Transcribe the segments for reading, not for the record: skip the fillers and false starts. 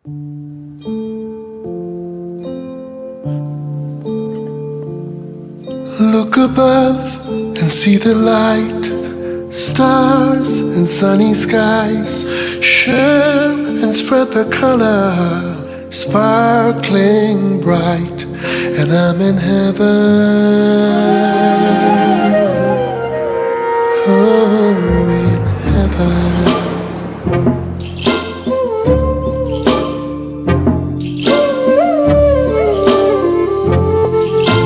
Look above and see the light, stars and sunny skies. Share and spread the color, sparkling bright, and I'm in heaven. Oh, in heaven.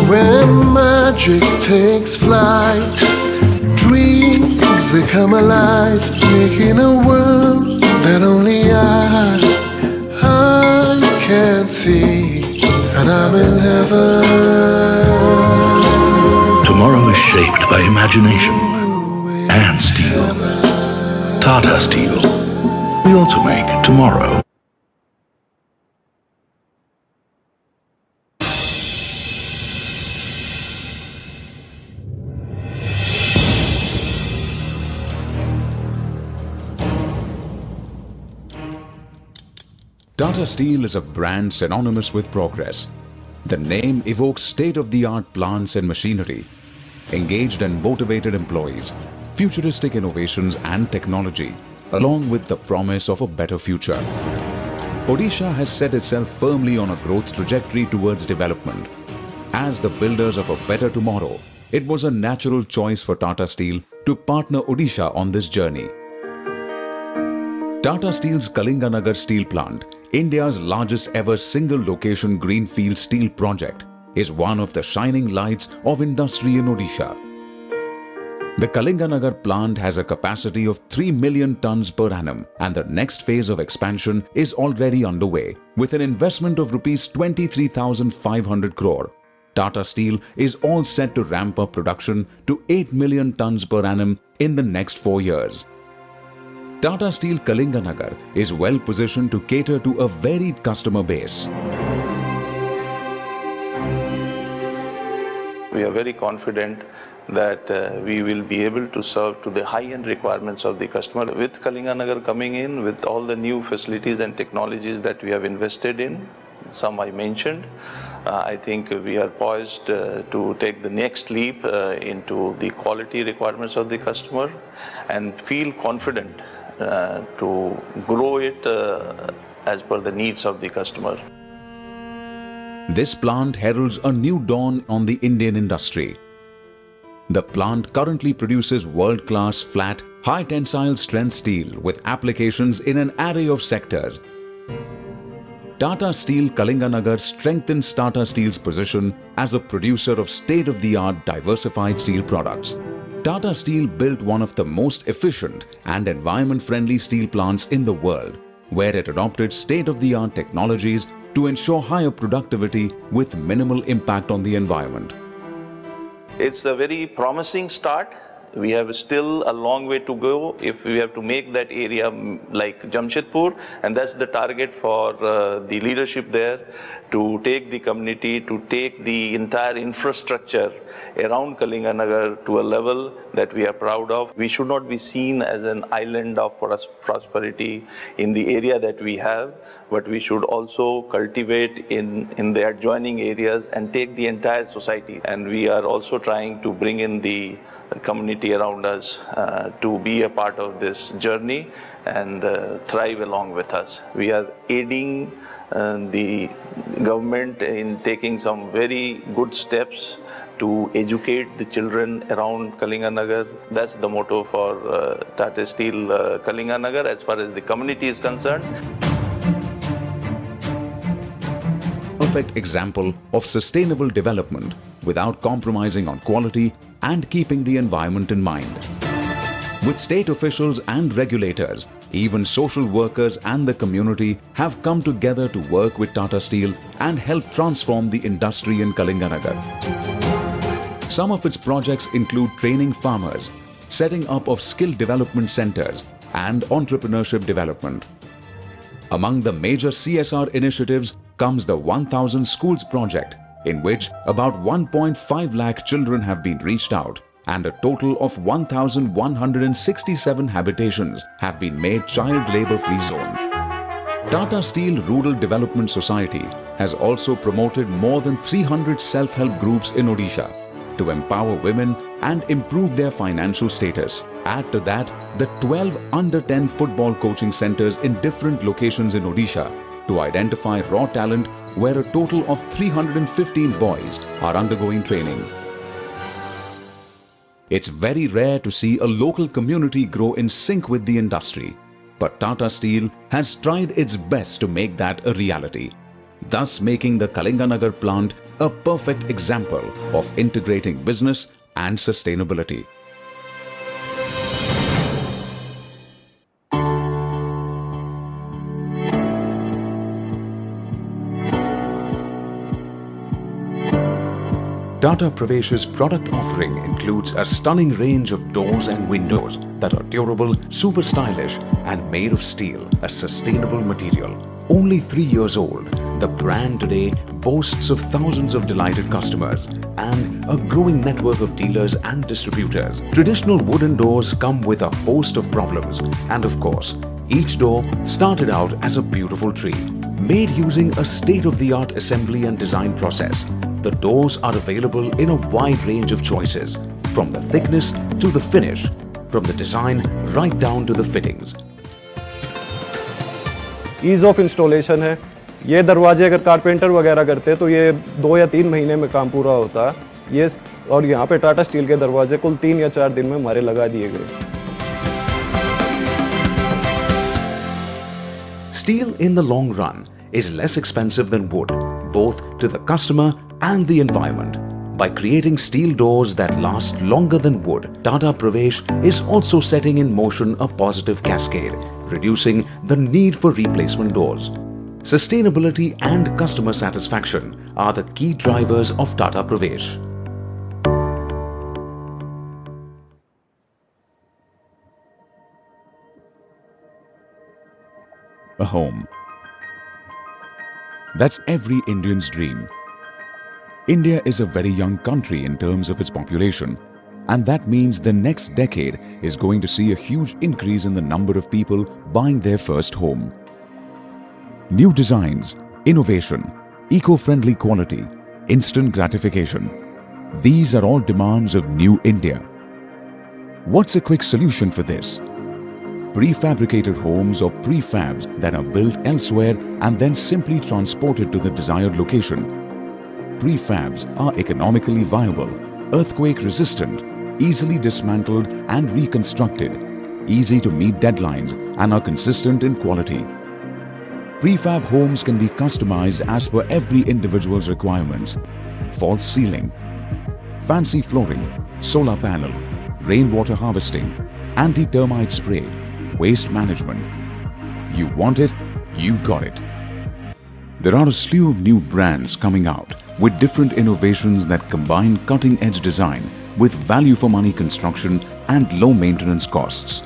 When magic takes flight, dreams they come alive, making a world that only I can see, and I'm in heaven. Tomorrow is shaped by imagination and steel. Tata Steel. We also make tomorrow. Tata Steel is a brand synonymous with progress. The name evokes state-of-the-art plants and machinery, engaged and motivated employees, futuristic innovations and technology, along with the promise of a better future. Odisha has set itself firmly on a growth trajectory towards development. As the builders of a better tomorrow, it was a natural choice for Tata Steel to partner Odisha on this journey. Tata Steel's Kalinganagar Steel Plant, India's largest ever single-location greenfield steel project, is one of the shining lights of industry in Odisha. The Kalinganagar plant has a capacity of 3 million tons per annum, and the next phase of expansion is already underway with an investment of Rs 23,500 crore. Tata Steel is all set to ramp up production to 8 million tons per annum in the next 4 years. Tata Steel Kalinganagar is well positioned to cater to a varied customer base. We are very confident that we will be able to serve to the high-end requirements of the customer. With Kalinganagar coming in, with all the new facilities and technologies that we have invested in, some I mentioned, I think we are poised to take the next leap into the quality requirements of the customer and feel confident to grow it as per the needs of the customer. This plant heralds a new dawn on the Indian industry. The plant currently produces world-class flat, high-tensile strength steel with applications in an array of sectors. Tata Steel Kalinganagar strengthens Tata Steel's position as a producer of state-of-the-art diversified steel products. Tata Steel built one of the most efficient and environment-friendly steel plants in the world, where it adopted state-of-the-art technologies to ensure higher productivity with minimal impact on the environment. It's a very promising start. We have still a long way to go if we have to make that area like Jamshedpur, and that's the target for the leadership there, to take the community, to take the entire infrastructure around Kalinganagar to a level that we are proud of. We should not be seen as an island of prosperity in the area that we have, but we should also cultivate in the adjoining areas and take the entire society. And we are also trying to bring in the community around us to be a part of this journey and thrive along with us. We are aiding the government in taking some very good steps to educate the children around Kalinganagar. That's the motto for Tata Steel Kalinganagar as far as the community is concerned. Perfect example of sustainable development without compromising on quality and keeping the environment in mind. With state officials and regulators, even social workers and the community have come together to work with Tata Steel and help transform the industry in Kalinganagar. Some of its projects include training farmers, setting up of skill development centers, and entrepreneurship development. Among the major CSR initiatives comes the 1000 Schools project, in which about 1.5 lakh children have been reached out, and a total of 1,167 habitations have been made child labor-free zone. Tata Steel Rural Development Society has also promoted more than 300 self-help groups in Odisha to empower women and improve their financial status. Add to that the 12 under-10 football coaching centers in different locations in Odisha to identify raw talent, where a total of 315 boys are undergoing training. It's very rare to see a local community grow in sync with the industry, but Tata Steel has tried its best to make that a reality, thus making the Kalinganagar plant a perfect example of integrating business and sustainability. Tata Pravesh's product offering includes a stunning range of doors and windows that are durable, super stylish and made of steel, a sustainable material. Only 3 years old, the brand today boasts of thousands of delighted customers and a growing network of dealers and distributors. Traditional wooden doors come with a host of problems, and of course, each door started out as a beautiful tree. Made using a state-of-the-art assembly and design process, the doors are available in a wide range of choices, from the thickness to the finish, from the design right down to the fittings. Ease of installation है। ये दरवाजे अगर carpenter वगैरह करते तो ये 2 या 3 महीने में काम पूरा होता है। ये और यहाँ पे टाटा स्टील के दरवाजे कुल 3 या 4 दिन में हमारे लगा दिए गए। Steel in the long run is less expensive than wood, both to the customer and the environment. By creating steel doors that last longer than wood, Tata Pravesh is also setting in motion a positive cascade, reducing the need for replacement doors. Sustainability and customer satisfaction are the key drivers of Tata Pravesh. A home. That's every Indian's dream. India is a very young country in terms of its population, and that means the next decade is going to see a huge increase in the number of people buying their first home. New designs, innovation, eco-friendly quality, instant gratification. These are all demands of New India. What's a quick solution for this? Prefabricated homes or prefabs that are built elsewhere and then simply transported to the desired location. Prefabs are economically viable, earthquake resistant, easily dismantled and reconstructed, easy to meet deadlines and are consistent in quality. Prefab homes can be customized as per every individual's requirements. False ceiling, fancy flooring, solar panel, rainwater harvesting, anti-termite spray, waste management. You want it, you got it. There are a slew of new brands coming out with different innovations that combine cutting-edge design with value-for-money construction and low maintenance costs.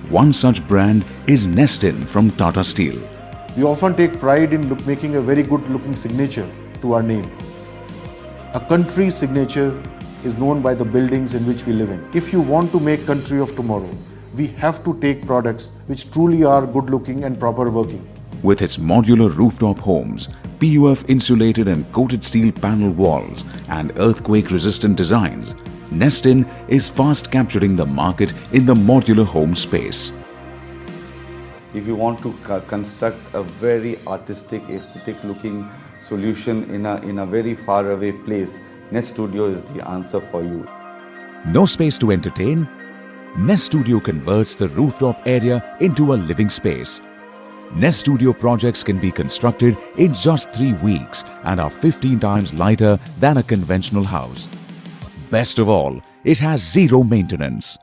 One such brand is Nestin from Tata Steel. We often take pride in making a very good-looking signature to our name. A country's signature is known by the buildings in which we live in. If you want to make country of tomorrow, we have to take products which truly are good-looking and proper working. With its modular rooftop homes, PUF insulated and coated steel panel walls and earthquake-resistant designs, Nestin is fast capturing the market in the modular home space. If you want to construct a very artistic, aesthetic-looking solution in a very far-away place, Nest Studio is the answer for you. No space to entertain? Nest Studio converts the rooftop area into a living space. Nest Studio projects can be constructed in just 3 weeks and are 15 times lighter than a conventional house. Best of all, it has zero maintenance.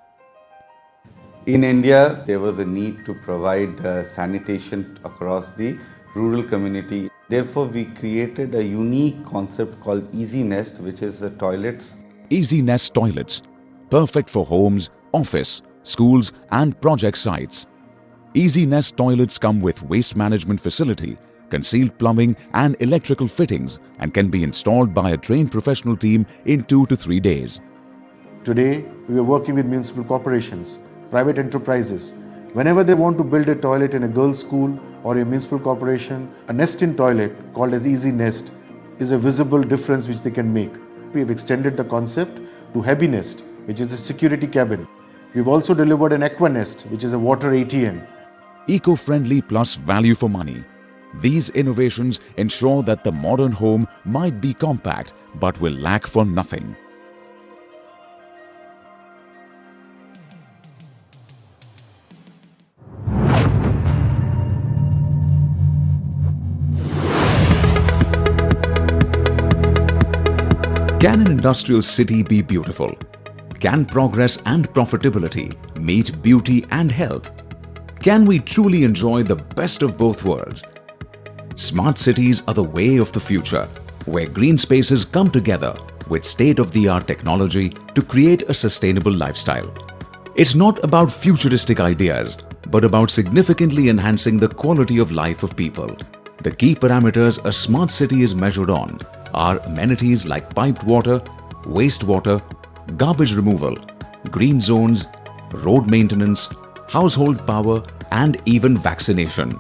In India, there was a need to provide sanitation across the rural community. Therefore, we created a unique concept called Easy Nest, which is the toilets. Easy Nest toilets, perfect for homes, office, schools and project sites. Easy Nest toilets come with waste management facility, concealed plumbing and electrical fittings and can be installed by a trained professional team in 2 to 3 days. Today, we are working with municipal corporations, private enterprises, Whenever they want to build a toilet in a girls' school or a municipal corporation, a nest-in toilet called as Easy Nest is a visible difference which they can make. We have extended the concept to Happy Nest, which is a security cabin. We've also delivered an Aqua Nest, which is a water ATM. Eco-friendly plus value for money. These innovations ensure that the modern home might be compact but will lack for nothing. Can an industrial city be beautiful? Can progress and profitability meet beauty and health? Can we truly enjoy the best of both worlds? Smart cities are the way of the future, where green spaces come together with state-of-the-art technology to create a sustainable lifestyle. It's not about futuristic ideas, but about significantly enhancing the quality of life of people. The key parameters a smart city is measured on are amenities like piped water, wastewater, garbage removal, green zones, road maintenance, household power, and even vaccination.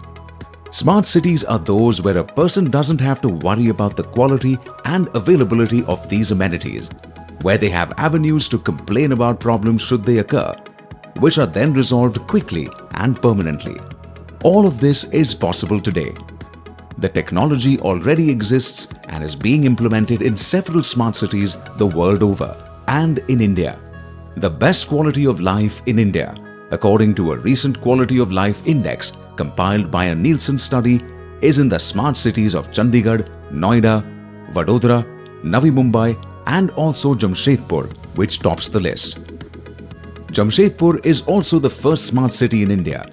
Smart cities are those where a person doesn't have to worry about the quality and availability of these amenities, where they have avenues to complain about problems should they occur, which are then resolved quickly and permanently. All of this is possible today. The technology already exists and is being implemented in several smart cities the world over and in India. The best quality of life in India, according to a recent Quality of Life Index compiled by a Nielsen study, is in the smart cities of Chandigarh, Noida, Vadodara, Navi Mumbai and also Jamshedpur, which tops the list. Jamshedpur is also the first smart city in India,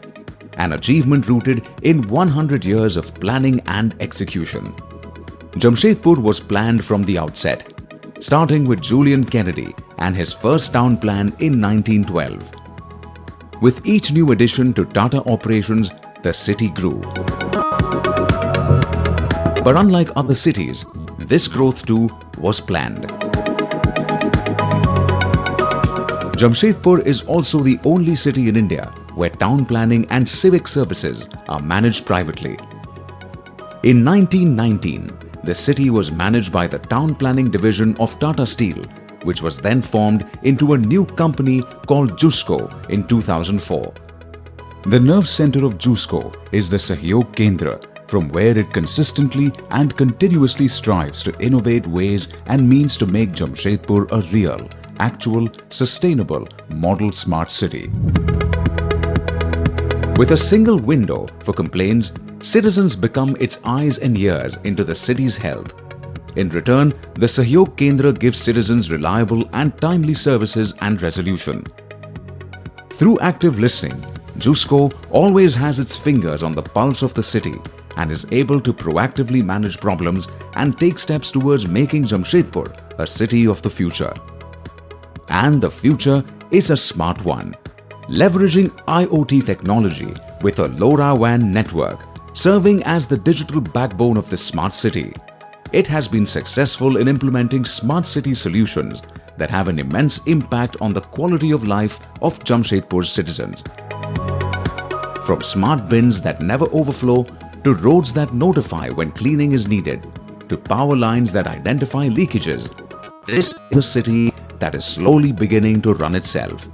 an achievement rooted in 100 years of planning and execution. Jamshedpur was planned from the outset, starting with Julian Kennedy and his first town plan in 1912. With each new addition to Tata operations, the city grew. But unlike other cities, this growth too was planned. Jamshedpur is also the only city in India where town planning and civic services are managed privately. In 1919, the city was managed by the Town Planning Division of Tata Steel, which was then formed into a new company called JUSCO in 2004. The nerve center of JUSCO is the Sahyog Kendra, from where it consistently and continuously strives to innovate ways and means to make Jamshedpur a real, actual, sustainable, model smart city. With a single window for complaints, citizens become its eyes and ears into the city's health. In return, the Sahyog Kendra gives citizens reliable and timely services and resolution. Through active listening, JUSCO always has its fingers on the pulse of the city and is able to proactively manage problems and take steps towards making Jamshedpur a city of the future. And the future is a smart one. Leveraging IoT technology with a LoRaWAN network, serving as the digital backbone of this smart city, it has been successful in implementing smart city solutions that have an immense impact on the quality of life of Jamshedpur's citizens. From smart bins that never overflow, to roads that notify when cleaning is needed, to power lines that identify leakages, this is a city that is slowly beginning to run itself.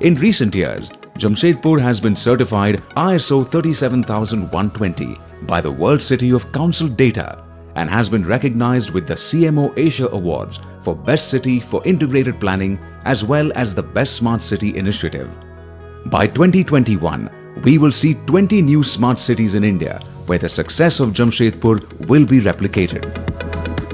In recent years, Jamshedpur has been certified ISO 37120 by the World City of Council Data and has been recognized with the CMO Asia Awards for Best City for Integrated Planning as well as the Best Smart City Initiative. By 2021, we will see 20 new smart cities in India where the success of Jamshedpur will be replicated.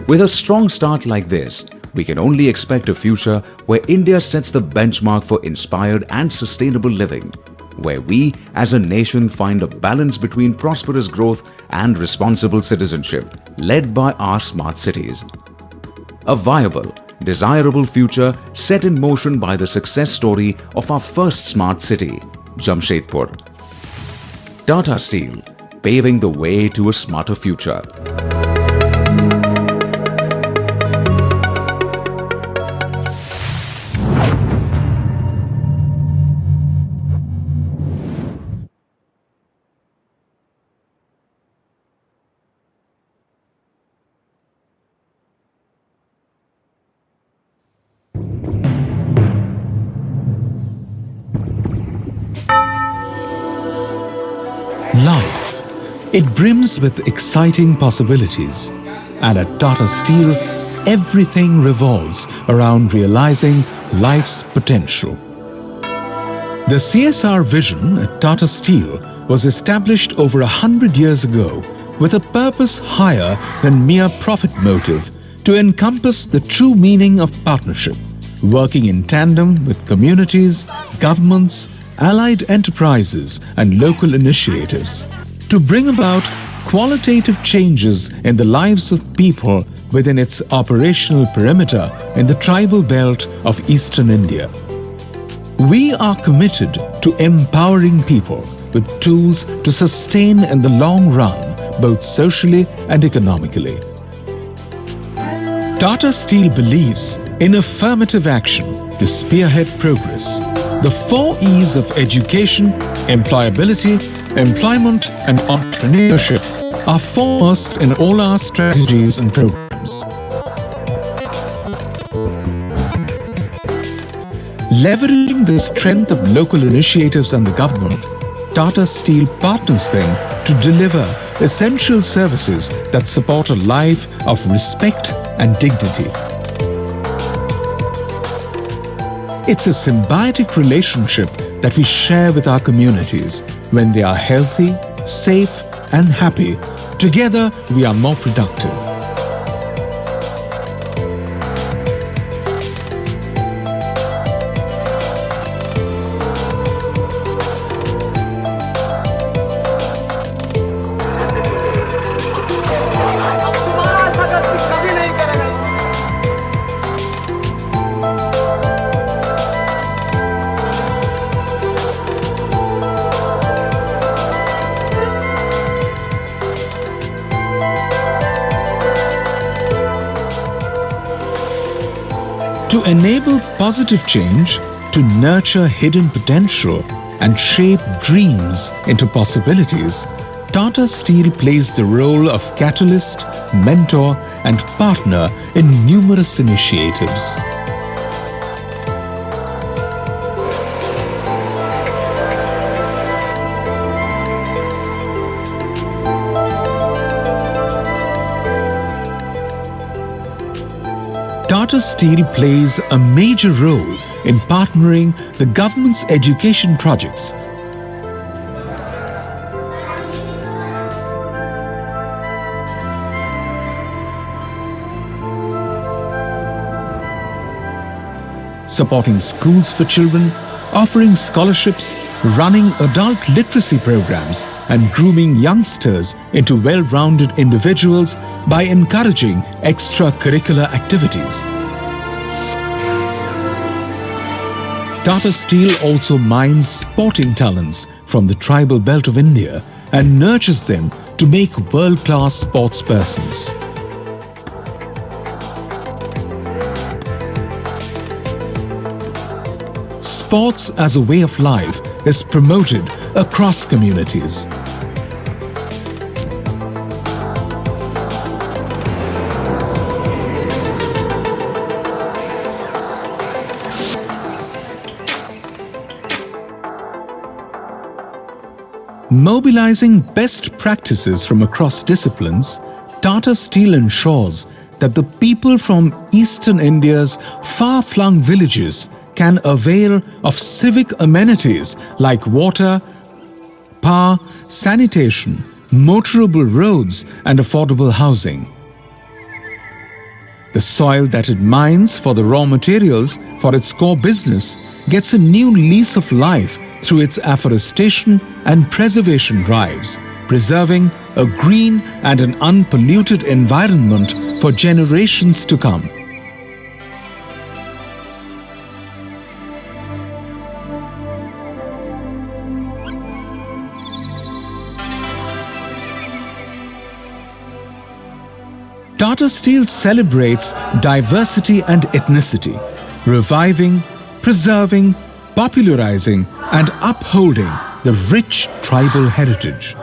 With a strong start like this, we can only expect a future where India sets the benchmark for inspired and sustainable living, where we as a nation find a balance between prosperous growth and responsible citizenship, led by our smart cities. A viable, desirable future set in motion by the success story of our first smart city, Jamshedpur. Tata Steel, paving the way to a smarter future. It brims with exciting possibilities. And at Tata Steel, everything revolves around realizing life's potential. The CSR vision at Tata Steel was established over 100 years ago with a purpose higher than mere profit motive to encompass the true meaning of partnership, working in tandem with communities, governments, allied enterprises and local initiatives to bring about qualitative changes in the lives of people within its operational perimeter in the tribal belt of Eastern India. We are committed to empowering people with tools to sustain in the long run, both socially and economically. Tata Steel believes in affirmative action to spearhead progress. The 4 E's of education, employability, employment and entrepreneurship are foremost in all our strategies and programs. Leveraging the strength of local initiatives and the government, Tata Steel partners them to deliver essential services that support a life of respect and dignity. It's a symbiotic relationship that we share with our communities. When they are healthy, safe and happy, together we are more productive. To enable positive change, to nurture hidden potential and shape dreams into possibilities, Tata Steel plays the role of catalyst, mentor and partner in numerous initiatives. Tata Steel plays a major role in partnering the government's education projects. Supporting schools for children, offering scholarships, running adult literacy programs and grooming youngsters into well-rounded individuals by encouraging extracurricular activities. Tata Steel also mines sporting talents from the tribal belt of India and nurtures them to make world-class sportspersons. Sports as a way of life is promoted across communities. Mobilizing best practices from across disciplines, Tata Steel ensures that the people from Eastern India's far-flung villages can avail of civic amenities like water, power, sanitation, motorable roads and affordable housing. The soil that it mines for the raw materials for its core business gets a new lease of life through its afforestation and preservation drives, preserving a green and an unpolluted environment for generations to come. Tata Steel celebrates diversity and ethnicity, reviving, preserving, popularizing and upholding the rich tribal heritage.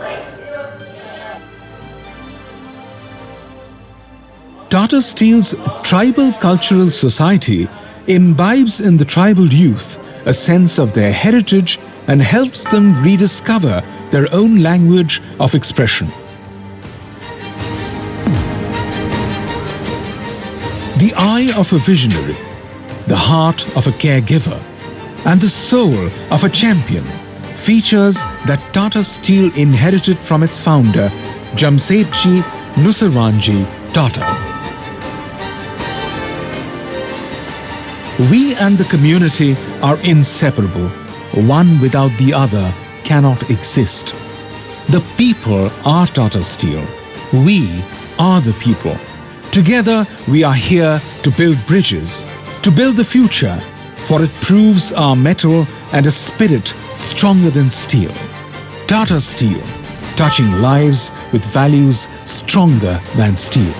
Tata Steel's Tribal Cultural Society imbibes in the tribal youth a sense of their heritage and helps them rediscover their own language of expression. The eye of a visionary, the heart of a caregiver, and the soul of a champion features that Tata Steel inherited from its founder, Jamsetji Nusarwanji Tata. We and the community are inseparable. One without the other cannot exist. The people are Tata Steel. We are the people. Together we are here to build bridges, to build the future, for it proves our metal and a spirit stronger than steel. Tata Steel, touching lives with values stronger than steel.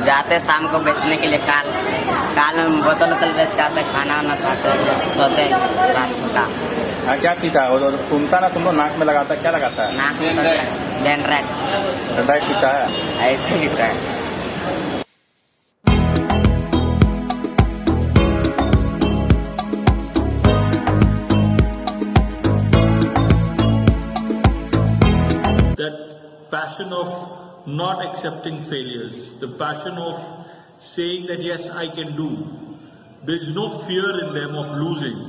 जाते शाम को बेचने के लिए काल काल में बोतल वोतल बेच के आते, खाना वाना खाते, सोते रात का। क्या पीता है वो? घूमता ना तुम लोग, नाक में लगाता है, क्या लगाता है? नाक में डेंड्राइट डंडाई पीता है। ऐसे पीता है। Passion of not accepting failures, the passion of saying that yes, I can do. There is no fear in them of losing.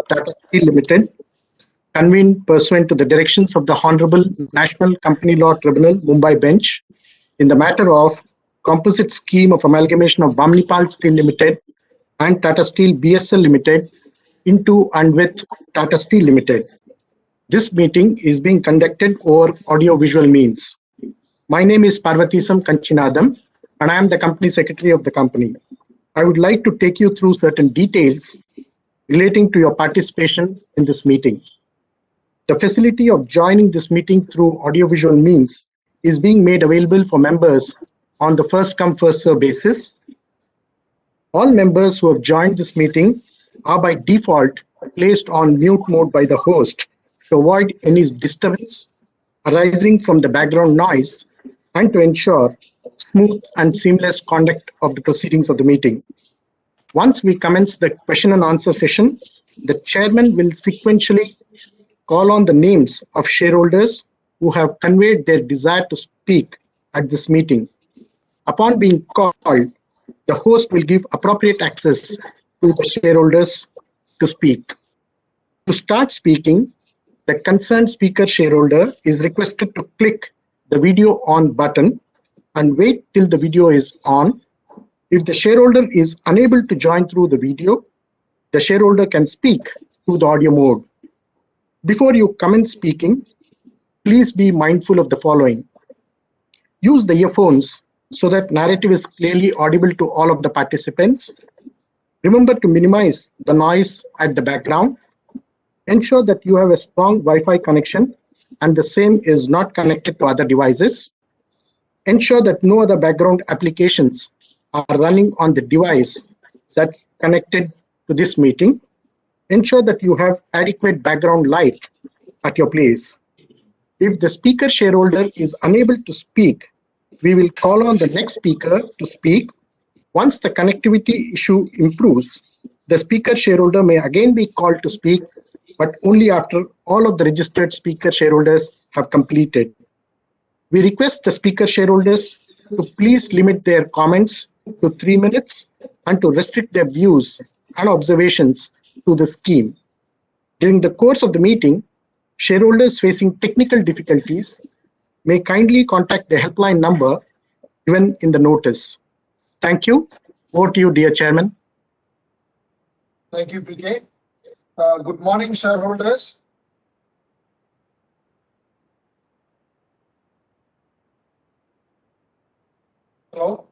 Tata Steel Limited, convened pursuant to the directions of the Honorable National Company Law Tribunal, Mumbai Bench, in the matter of composite scheme of amalgamation of Bamnipal Steel Limited and Tata Steel BSL Limited into and with Tata Steel Limited. This meeting is being conducted over audio-visual means. My name is Parvatisam Kanchinadam, and I am the company secretary of the company. I would like to take you through certain details relating to your participation in this meeting. The facility of joining this meeting through audiovisual means is being made available for members on the first come first serve basis. All members who have joined this meeting are by default placed on mute mode by the host to avoid any disturbance arising from the background noise and to ensure smooth and seamless conduct of the proceedings of the meeting. Once we commence the question and answer session, the chairman will sequentially call on the names of shareholders who have conveyed their desire to speak at this meeting. Upon being called, the host will give appropriate access to the shareholders to speak. To start speaking, the concerned speaker shareholder is requested to click the video on button and wait till the video is on. If the shareholder is unable to join through the video, the shareholder can speak through the audio mode. Before you commence speaking, please be mindful of the following. Use the earphones so that narrative is clearly audible to all of the participants. Remember to minimize the noise at the background. Ensure that you have a strong Wi-Fi connection and the same is not connected to other devices. Ensure that no other background applications are running on the device that's connected to this meeting. Ensure that you have adequate background light at your place. If the speaker shareholder is unable to speak, we will call on the next speaker to speak. Once the connectivity issue improves, the speaker shareholder may again be called to speak, but only after all of the registered speaker shareholders have completed. We request the speaker shareholders to please limit their comments to 3 minutes and to restrict their views and observations to the scheme. During the course of the meeting, shareholders facing technical difficulties may kindly contact the helpline number given in the notice. Thank you. Over to you, dear Chairman. Thank you, PK. Good morning, shareholders. Hello.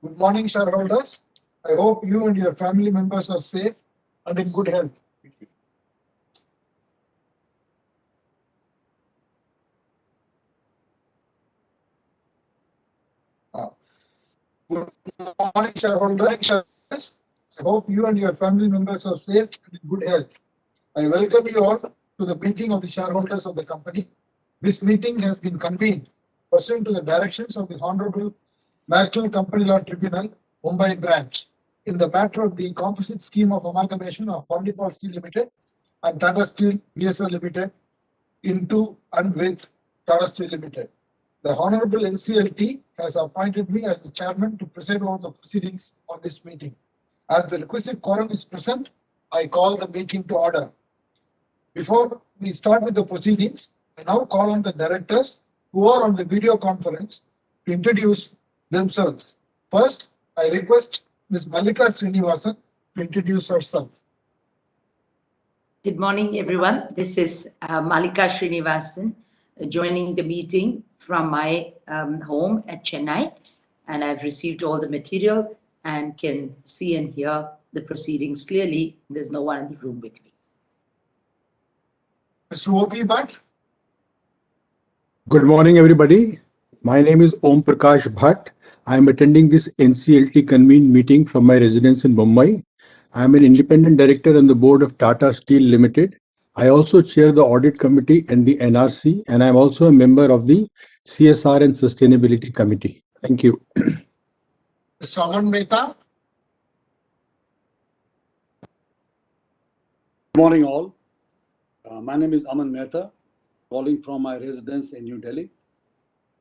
Good morning, shareholders. I hope you and your family members are safe and in good health. Good morning, shareholders. I hope you and your family members are safe and in good health. I welcome you all to the meeting of the shareholders of the company. This meeting has been convened pursuant to the directions of the Honorable National Company Law Tribunal, Mumbai branch, in the matter of the composite scheme of amalgamation of Pondypal Steel Limited and Tata Steel BSL Limited into and with Tata Steel Limited. The Honorable NCLT has appointed me as the chairman to preside over the proceedings on this meeting. As the requisite quorum is present, I call the meeting to order. Before we start with the proceedings, I now call on the directors who are on the video conference to introduce themselves. First, I request Ms. Mallika Srinivasan to introduce herself. Good morning, everyone. This is Mallika Srinivasan joining the meeting from my home at Chennai, and I've received all the material and can see and hear the proceedings clearly. There's no one in the room with me. Mr. O.P. Bhatt. Good morning, everybody. My name is Om Prakash Bhatt. I am attending this NCLT convened meeting from my residence in Mumbai. I am an independent director on the board of Tata Steel Limited. I also chair the audit committee and the NRC, and I am also a member of the CSR and Sustainability Committee. Thank you. Mr. Aman Mehta. Good morning, all. My name is Aman Mehta, calling from my residence in New Delhi.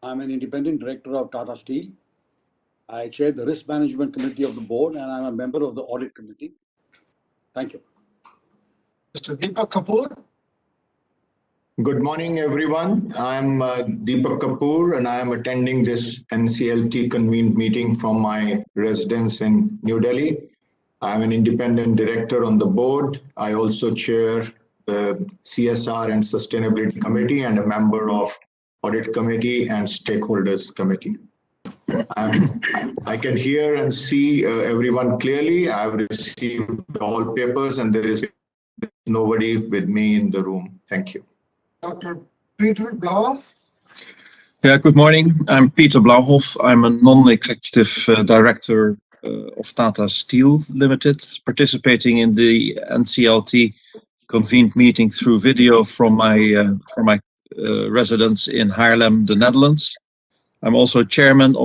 I'm an independent director of Tata Steel. I chair the risk management committee of the board, and I'm a member of the audit committee. Thank you. Mr. Deepak Kapoor. Good morning, everyone. I'm Deepak Kapoor, and I am attending this NCLT convened meeting from my residence in New Delhi. I'm an independent director on the board. I also chair the CSR and Sustainability Committee and a member of Audit Committee and Stakeholders Committee. I can hear and see everyone clearly. I've received all papers and there is nobody with me in the room. Thank you. Dr. Peter Blauhoff. Yeah, good morning. I'm Peter Blauhoff. I'm a non-executive director of Tata Steel Limited, participating in the NCLT convened meeting through video from my residence in Haarlem, the Netherlands. I'm also chairman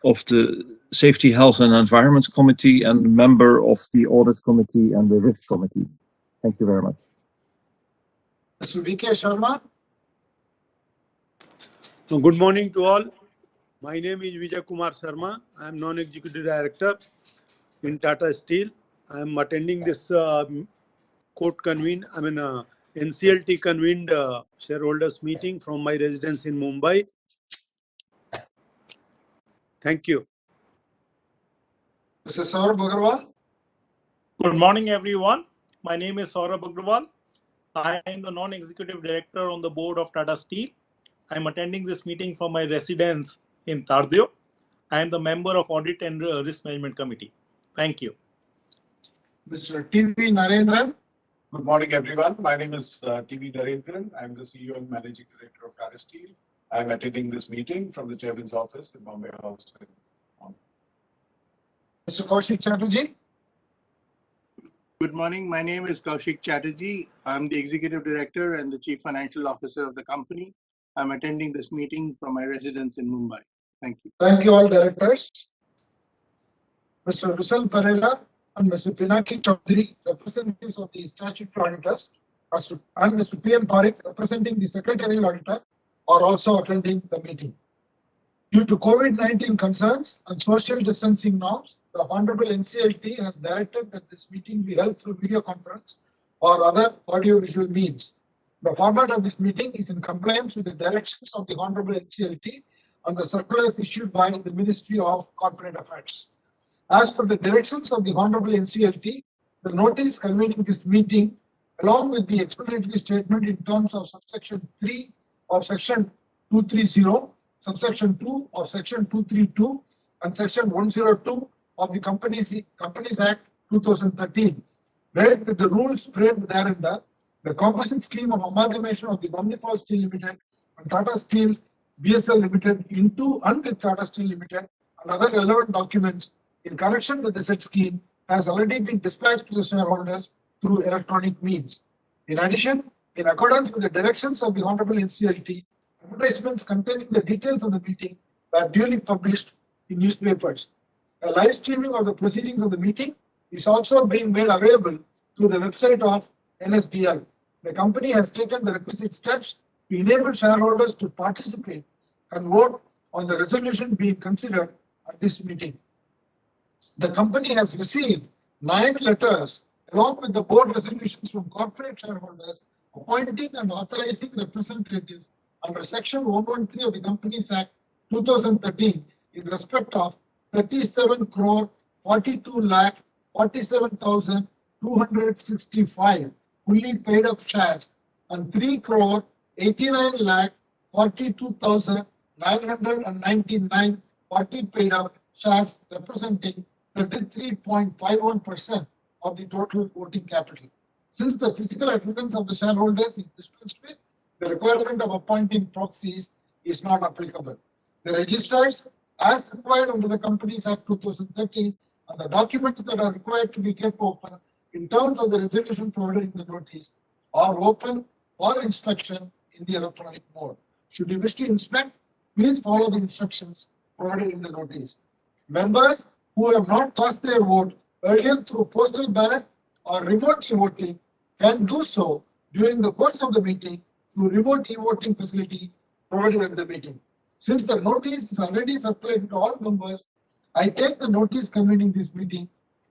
of the Safety, Health and Environment Committee and member of the Audit Committee and the Risk Committee. Thank you very much. Mr. V.K. Sharma. Good morning to all. My name is Vijay Kumar Sharma. I am non-executive director in Tata Steel. I am attending this NCLT convened shareholders meeting from my residence in Mumbai. Thank you. Mr. Saurabh Agarwal. Good morning, everyone. My name is Saurabh Agarwal. I am the non-executive director on the board of Tata Steel. I am attending this meeting from my residence in Tardeo. I am the member of Audit and Risk Management Committee. Thank you. Mr. T.V. Narendran. Good morning, everyone. My name is T.V. Narendran. I'm the CEO and Managing Director of Tata Steel. I'm attending this meeting from the Chairman's office in Bombay House. Mr. Kaushik Chatterjee. Good morning. My name is Kaushik Chatterjee. I'm the Executive Director and the Chief Financial Officer of the company. I'm attending this meeting from my residence in Mumbai. Thank you. Thank you all directors. Mr. Rusal Pereira and Mr. Pinaki Chaudhary, representatives of the statutory auditors, and Mr. P.M. Parikh, representing the secretarial auditor, are also attending the meeting. Due to COVID-19 concerns and social distancing norms, the Honorable NCLT has directed that this meeting be held through video conference or other audiovisual means. The format of this meeting is in compliance with the directions of the Honorable NCLT and the circulars issued by the Ministry of Corporate Affairs. As per the directions of the Honorable NCLT, the notice convening this meeting, along with the explanatory statement in terms of subsection 3 of section 230, subsection 2 of section 232, and section 102 of the Companies Act 2013, read with the rules framed thereunder, the composite scheme of amalgamation of the Bamnipal Steel Limited and Tata Steel BSL Limited into and with Tata Steel Limited and other relevant documents in connection with the said scheme has already been dispatched to the shareholders through electronic means. In addition, in accordance with the directions of the Honorable NCLT, advertisements containing the details of the meeting were duly published in newspapers. A live streaming of the proceedings of the meeting is also being made available through the website of NSDL. The company has taken the requisite steps to enable shareholders to participate and vote on the resolution being considered at this meeting. The company has received 9 letters along with the board resolutions from corporate shareholders appointing and authorizing representatives under Section 113 of the Companies Act 2013 in respect of 37 crore 42 lakh 47,265 fully paid up shares and 3 crore 89 lakh 42,999 40 paid up shares representing 33.51% of the total voting capital. Since the physical attendance of the shareholders is dispensed with, the requirement of appointing proxies is not applicable. The registers, as required under the Companies Act 2013, and the documents that are required to be kept open in terms of the resolution provided in the notice are open for inspection in the electronic mode. Should you wish to inspect, please follow the instructions provided in the notice. Members who have not cast their vote earlier through postal ballot or remote e-voting can do so during the course of the meeting through remote e-voting facility provided at the meeting. Since the notice is already circulated to all members, I take the notice convening this meeting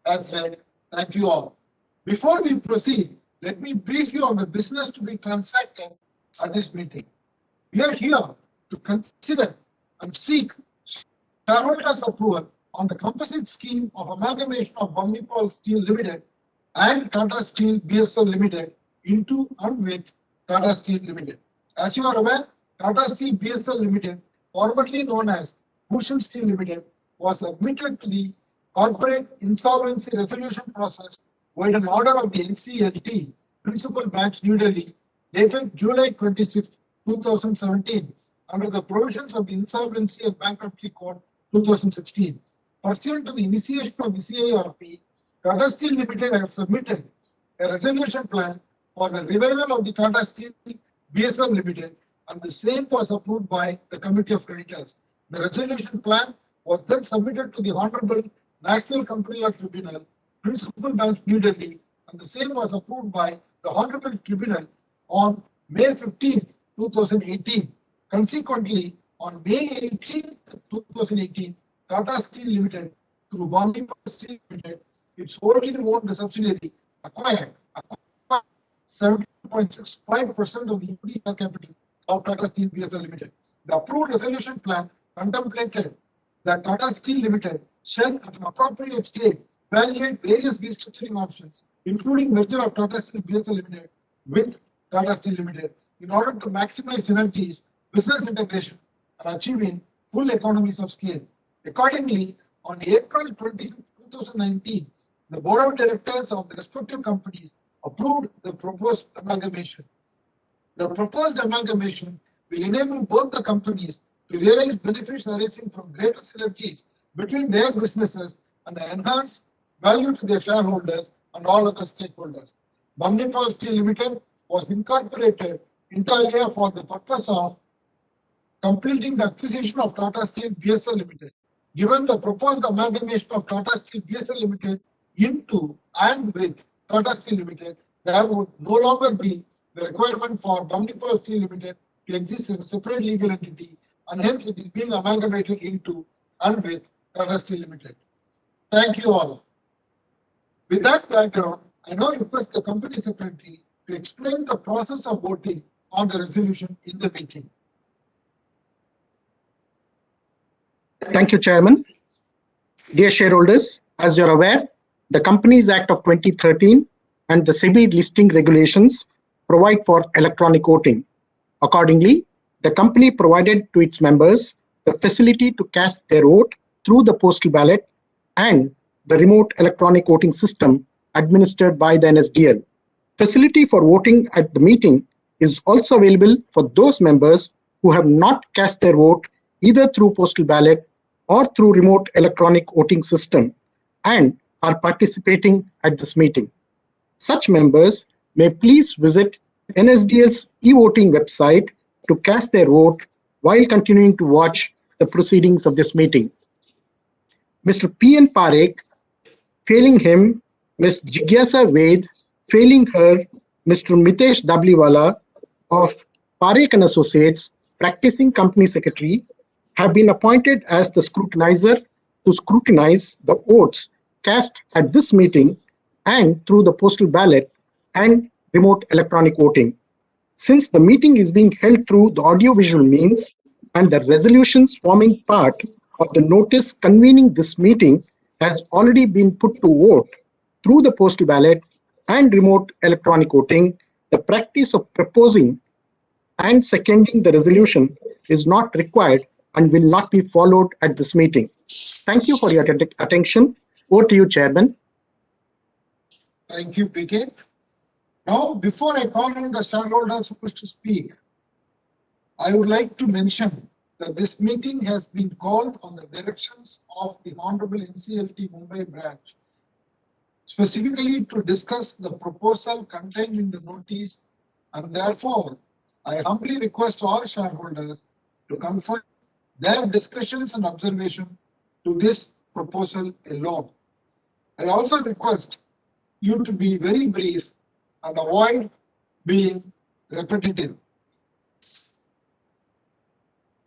as read. Thank you all. Before we proceed, let me brief you on the business to be transacted at this meeting. We are here to consider and seek shareholders' approval on the composite scheme of amalgamation of Bamnipal Steel Limited and Tata Steel BSL Limited into and with Tata Steel Limited. As you are aware, Tata Steel BSL Limited, formerly known as Bhushan Steel Limited, was admitted to the corporate insolvency resolution process with an order of the NCLT, Principal Branch, New Delhi, dated July 26, 2017, under the provisions of the Insolvency and Bankruptcy Code 2016. Pursuant to the initiation of the CIRP, Tata Steel Limited has submitted a resolution plan for the revival of the Tata Steel BSL Limited, and the same was approved by the Committee of Creditors. The resolution plan was then submitted to the Honorable National Company Law Tribunal, Principal Bench, New Delhi, and the same was approved by the Honorable Tribunal on May 15, 2018. Consequently, on May 18, 2018, Tata Steel Limited, through Bamnipal Steel Limited, its wholly owned subsidiary, acquired 70.65% of the equity capital of Tata Steel BSL Limited. The approved resolution plan contemplated that Tata Steel Limited shall, at an appropriate stage, evaluate various restructuring options, including merger of Tata Steel BSL Limited with Tata Steel Limited, in order to maximize synergies, business integration, and achieving full economies of scale. Accordingly, on April 20, 2019, the Board of Directors of the respective companies approved the proposed amalgamation. The proposed amalgamation will enable both the companies to realize benefits arising from greater synergies between their businesses and enhance value to their shareholders and all other stakeholders. Bamnipal Steel Limited was incorporated inter alia for the purpose of completing the acquisition of Tata Steel BSL Limited. Given the proposed amalgamation of Tata Steel BSL Limited into and with Tata Steel Limited, there would no longer be the requirement for Bamnipal Steel Limited to exist as a separate legal entity, and hence it is being amalgamated into and with Tata Steel Limited. Thank you all. With that background, I now request the company secretary to explain the process of voting on the resolution in the meeting. Thank you, Chairman. Dear shareholders, as you're aware, the Companies Act of 2013 and the SEBI listing regulations provide for electronic voting. Accordingly, the company provided to its members the facility to cast their vote through the postal ballot and the remote electronic voting system administered by the NSDL. Facility for voting at the meeting is also available for those members who have not cast their vote either through postal ballot or through remote electronic voting system and are participating at this meeting. Such members may please visit NSDL's e-voting website to cast their vote while continuing to watch the proceedings of this meeting. Mr. P.N. Parekh, failing him, Ms. Jigyasa Ved, failing her, Mr. Mitesh Dabliwala of Parekh and Associates, practicing company secretary, have been appointed as the scrutinizer to scrutinize the votes cast at this meeting and through the postal ballot and remote electronic voting. Since the meeting is being held through the audiovisual means and the resolutions forming part of the notice convening this meeting has already been put to vote through the postal ballot and remote electronic voting, the practice of proposing and seconding the resolution is not required and will not be followed at this meeting. Thank you for your attention. Over to you, Chairman. Thank you, PK. Now, before I call on the shareholders who wish to speak, I would like to mention that this meeting has been called on the directions of the Honorable NCLT Mumbai branch, specifically to discuss the proposal contained in the notice, and therefore, I humbly request all shareholders to confine their discussions and observation to this proposal alone. I also request you to be very brief and avoid being repetitive.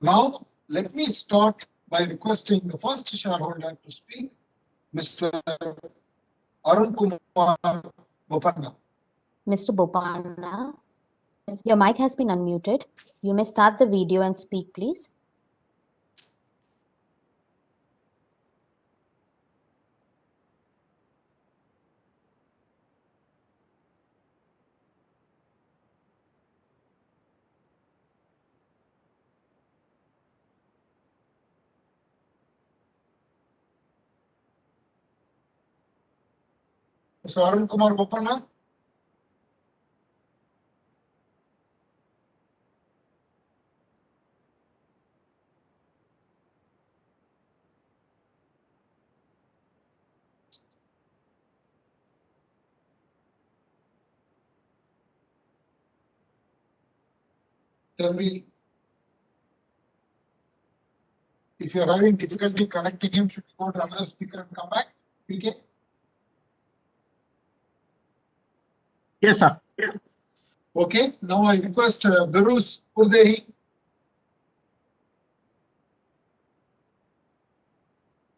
Now, let me start by requesting the first shareholder to speak, Mr. Arun Kumar Bopanna. Mr. Bopanna, your mic has been unmuted. You may start the video and speak, please. Mr. Arun Kumar Bopanna. Can we, if you are having difficulty connecting him, should we go to another speaker and come back? PK? Yes, sir. Okay, now I request Biruz Purdehi.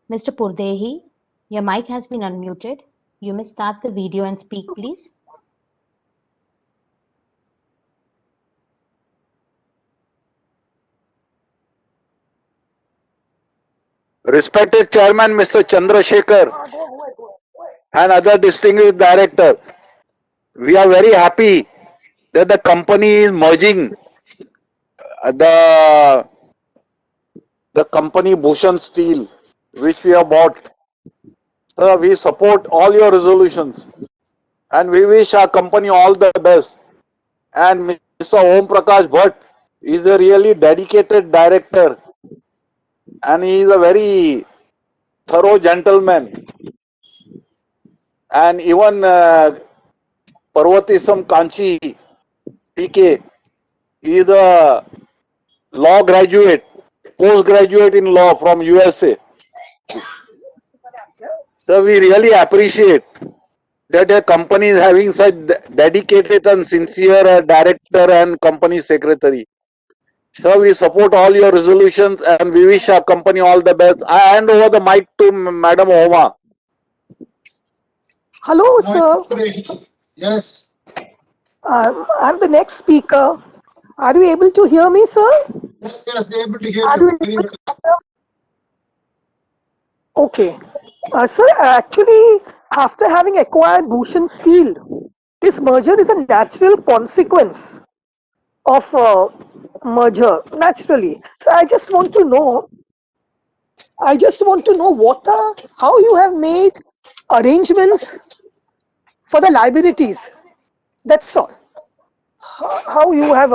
Mr. Purdehi, your mic has been unmuted. You may start the video and speak, please. Respected Chairman Mr. Chandrasekhar and other distinguished directors, we are very happy that the company is merging the company Bhushan Steel, which we have bought. We support all your resolutions and we wish our company all the best. And Mr. Om Prakash Bhatt is a really dedicated director and he is a very thorough gentleman. And even Parvatisam Kanchi PK is a law graduate, postgraduate in law from USA. So we really appreciate that a company is having such dedicated and sincere director and company secretary. So we support all your resolutions and we wish our company all the best. I hand over the mic to Madam Homa. Hello, sir. Yes. I'm the next speaker. Are you able to hear me, sir? Yes, we're able to hear Are you. you able to? Okay. Sir, actually, after having acquired Bhushan Steel, this merger is a natural consequence of merger, naturally. So I just want to know how you have made arrangements for the liabilities. That's all. How you have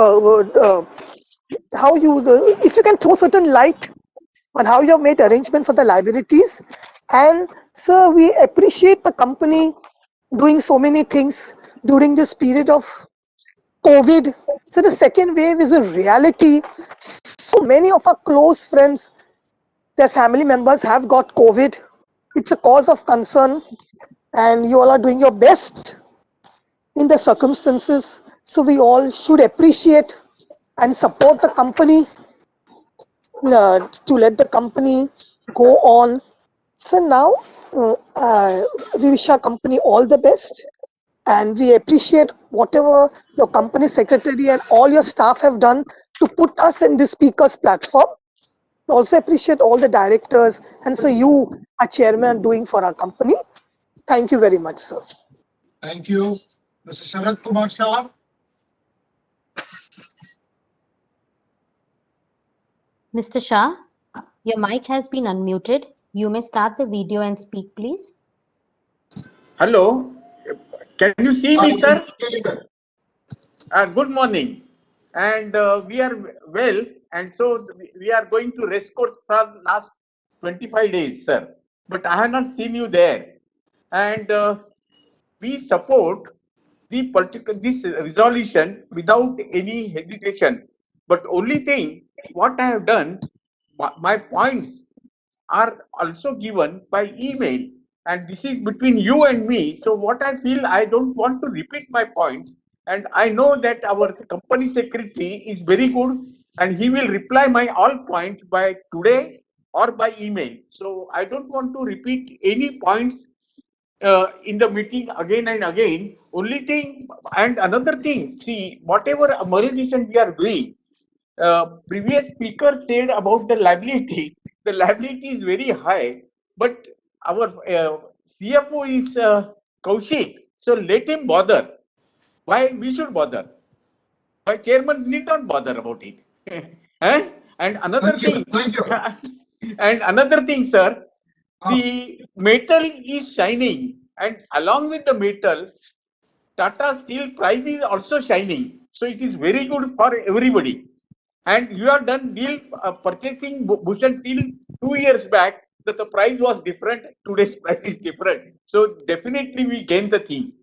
if you can throw certain light on how you have made arrangement for the liabilities. And sir, we appreciate the company doing so many things during this period of COVID. So the second wave is a reality. So many of our close friends, their family members have got COVID. It's a cause of concern, and you all are doing your best in the circumstances. So we all should appreciate and support the company to let the company go on. So now we wish our company all the best, and we appreciate whatever your company secretary and all your staff have done to put us in this speakers platform. We also appreciate all the directors, and so you, our chairman, are doing for our company. Thank you very much, sir. Thank you. Mr. Sharad Kumar Shah. Mr. Shah, your mic has been unmuted. You may start the video and speak, please. Hello, can you see me, sir? Good morning, and we are well, and so we are going to race course for last 25 days, sir. But I have not seen you there, and we support this resolution without any hesitation. But only thing, what I have done, my points are also given by email, and this is between you and me. So what I feel, I don't want to repeat my points, and I know that our company secretary is very good, and he will reply my all points by today or by email. So I don't want to repeat any points in the meeting again and again. Only thing, and another thing, see, whatever amelioration we are doing, previous speaker said about the liability. The liability is very high, but our CFO is Kaushik, so let him bother. Why we should bother? Why chairman need not bother about it? Eh? And another thing, and another thing, sir, the metal is shining, and along with the metal, Tata Steel price is also shining. So it is very good for everybody. And you have done deal purchasing Bhushan Steel 2 years back, that the price was different. Today's price is different. So definitely we gain the thing.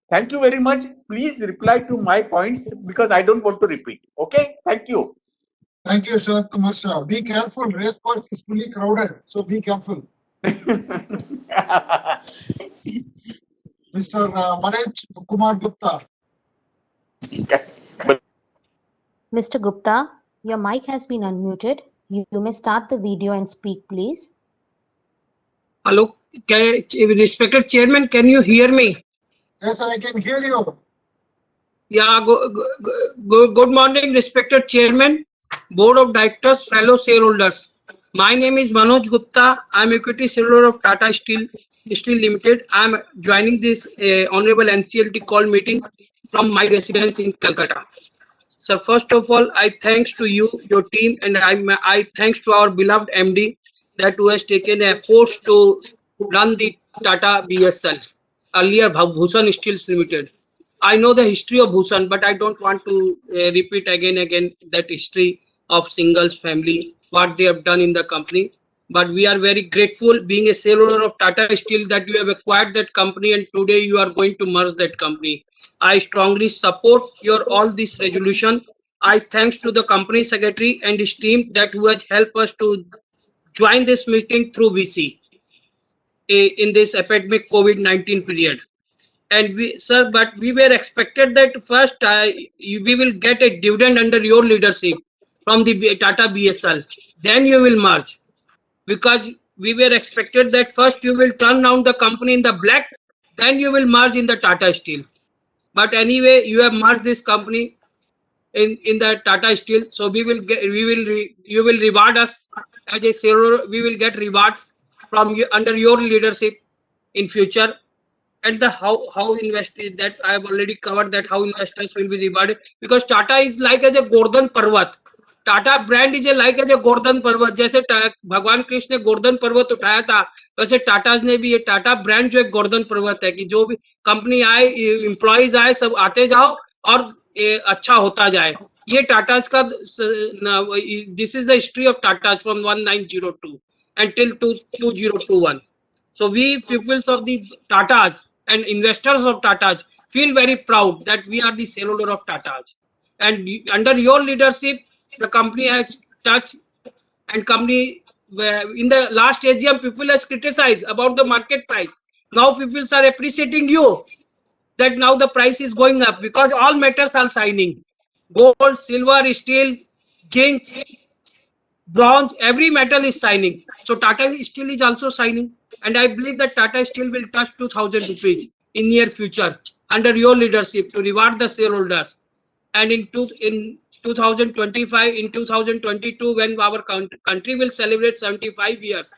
Thank you very much. Please reply to my points because I don't want to repeat. Okay? Thank you. Thank you, Sharad Kumar Shah. Be careful. Race course is fully crowded, so be careful. Mr. Manoj Kumar Gupta. Mr. Gupta, your mic has been unmuted. You may start the video and speak, please. Hello, respected chairman, can you hear me? Yes, I can hear you. Yeah, good morning, respected chairman, board of directors, fellow shareholders. My name is Manoj Gupta. I am equity shareholder of Tata Steel Limited. I am joining this honorable NCLT call meeting from my residence in Calcutta. So first of all, I thanks to you, your team, and I thanks to our beloved MD that who has taken efforts to run the Tata BSL, earlier Bhushan Steel Limited. I know the history of Bhushan, but I don't want to repeat again that history of Singhals family, what they have done in the company. But we are very grateful being a shareholder of Tata Steel that you have acquired that company and today you are going to merge that company. I strongly support your all this resolution. I thanks to the company secretary and his team that who has helped us to join this meeting through VC in this epidemic COVID-19 period. And but we were expected that first we will get a dividend under your leadership from the Tata BSL. Then you will merge, because we were expected that first you will turn down the company in the black, then you will merge in the Tata Steel. But anyway, you have merged this company in the Tata Steel, so you will reward us as a shareholder. We will get reward from you under your leadership in future. And the how invest that I have already covered, that how investors will be rewarded, because Tata is like as a Gordhan Parvat. Tata brand is like as a Govardhan Parvat. जैसे भगवान कृष्ण ने गोवर्धन पर्वत उठाया था, वैसे Tatas ने भी ये टाटा ब्रांड जो एक गोवर्धन पर्वत है कि जो भी कंपनी आए, एम्प्लॉइज आए, सब आते जाओ और अच्छा होता जाए. ये टाटाज का this is the history of Tatas from 1902 until 2021. So we peoples of the Tatas and investors of Tatas feel very proud that we are the shareholder of Tatas. And under your leadership, the company has touched and company in the last AGM, people has criticized about the market price. Now people are appreciating you that now the price is going up because all metals are signing. Gold, silver, steel, zinc, bronze, every metal is signing. So Tata Steel is also signing. And I believe that Tata Steel will touch 2,000 rupees in near future under your leadership to reward the shareholders. And in 2025, in 2022, when our country will celebrate 75 years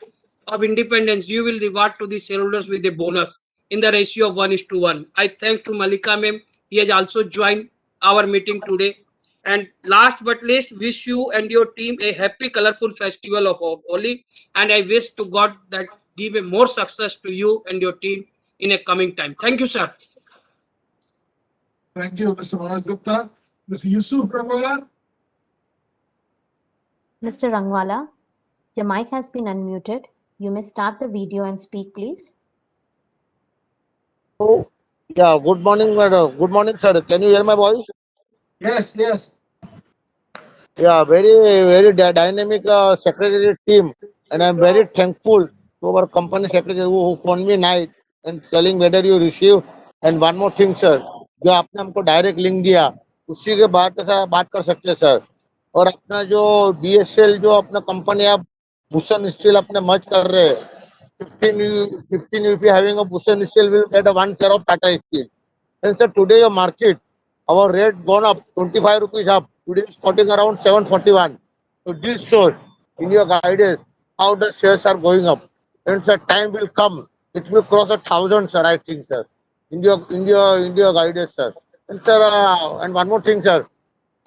of independence, you will reward to the shareholders with a bonus in the ratio of 1:1. I thank to Malika ma'am. He has also joined our meeting today. And last but least, wish you and your team a happy, colorful festival of Holi. And I wish to God that give a more success to you and your team in a coming time. Thank you, sir. Thank you, Mr. Manoj Gupta. Mr. Yusuf Rangwala. Mr. Rangwala, your mic has been unmuted. You may start the video and speak, please. Oh, yeah, good morning, madam. Good morning, sir. Can you hear my voice? Yes, yes. Yeah, very dynamic secretary team, and I'm very thankful to our company secretary who phoned me night and telling whether you receive. And one more thing, sir, जो आपने हमको direct link दिया, उसी के बाद ऐसा बात कर सकते हैं सर. और अपना जो BSL जो अपना कंपनी आप भूषण स्टील अपने मर्ज कर रहे हैं, 15 if you having a Bhushan Steel will get a 1 share of Tata Steel. And sir, today your market, our rate gone up 25 rupees up. Today is spotting around 741. So this shows in your guidance how the shares are going up. And sir, time will come. It will cross 1,000, sir. I think, sir. In your guidance, sir. And sir, and one more thing, sir.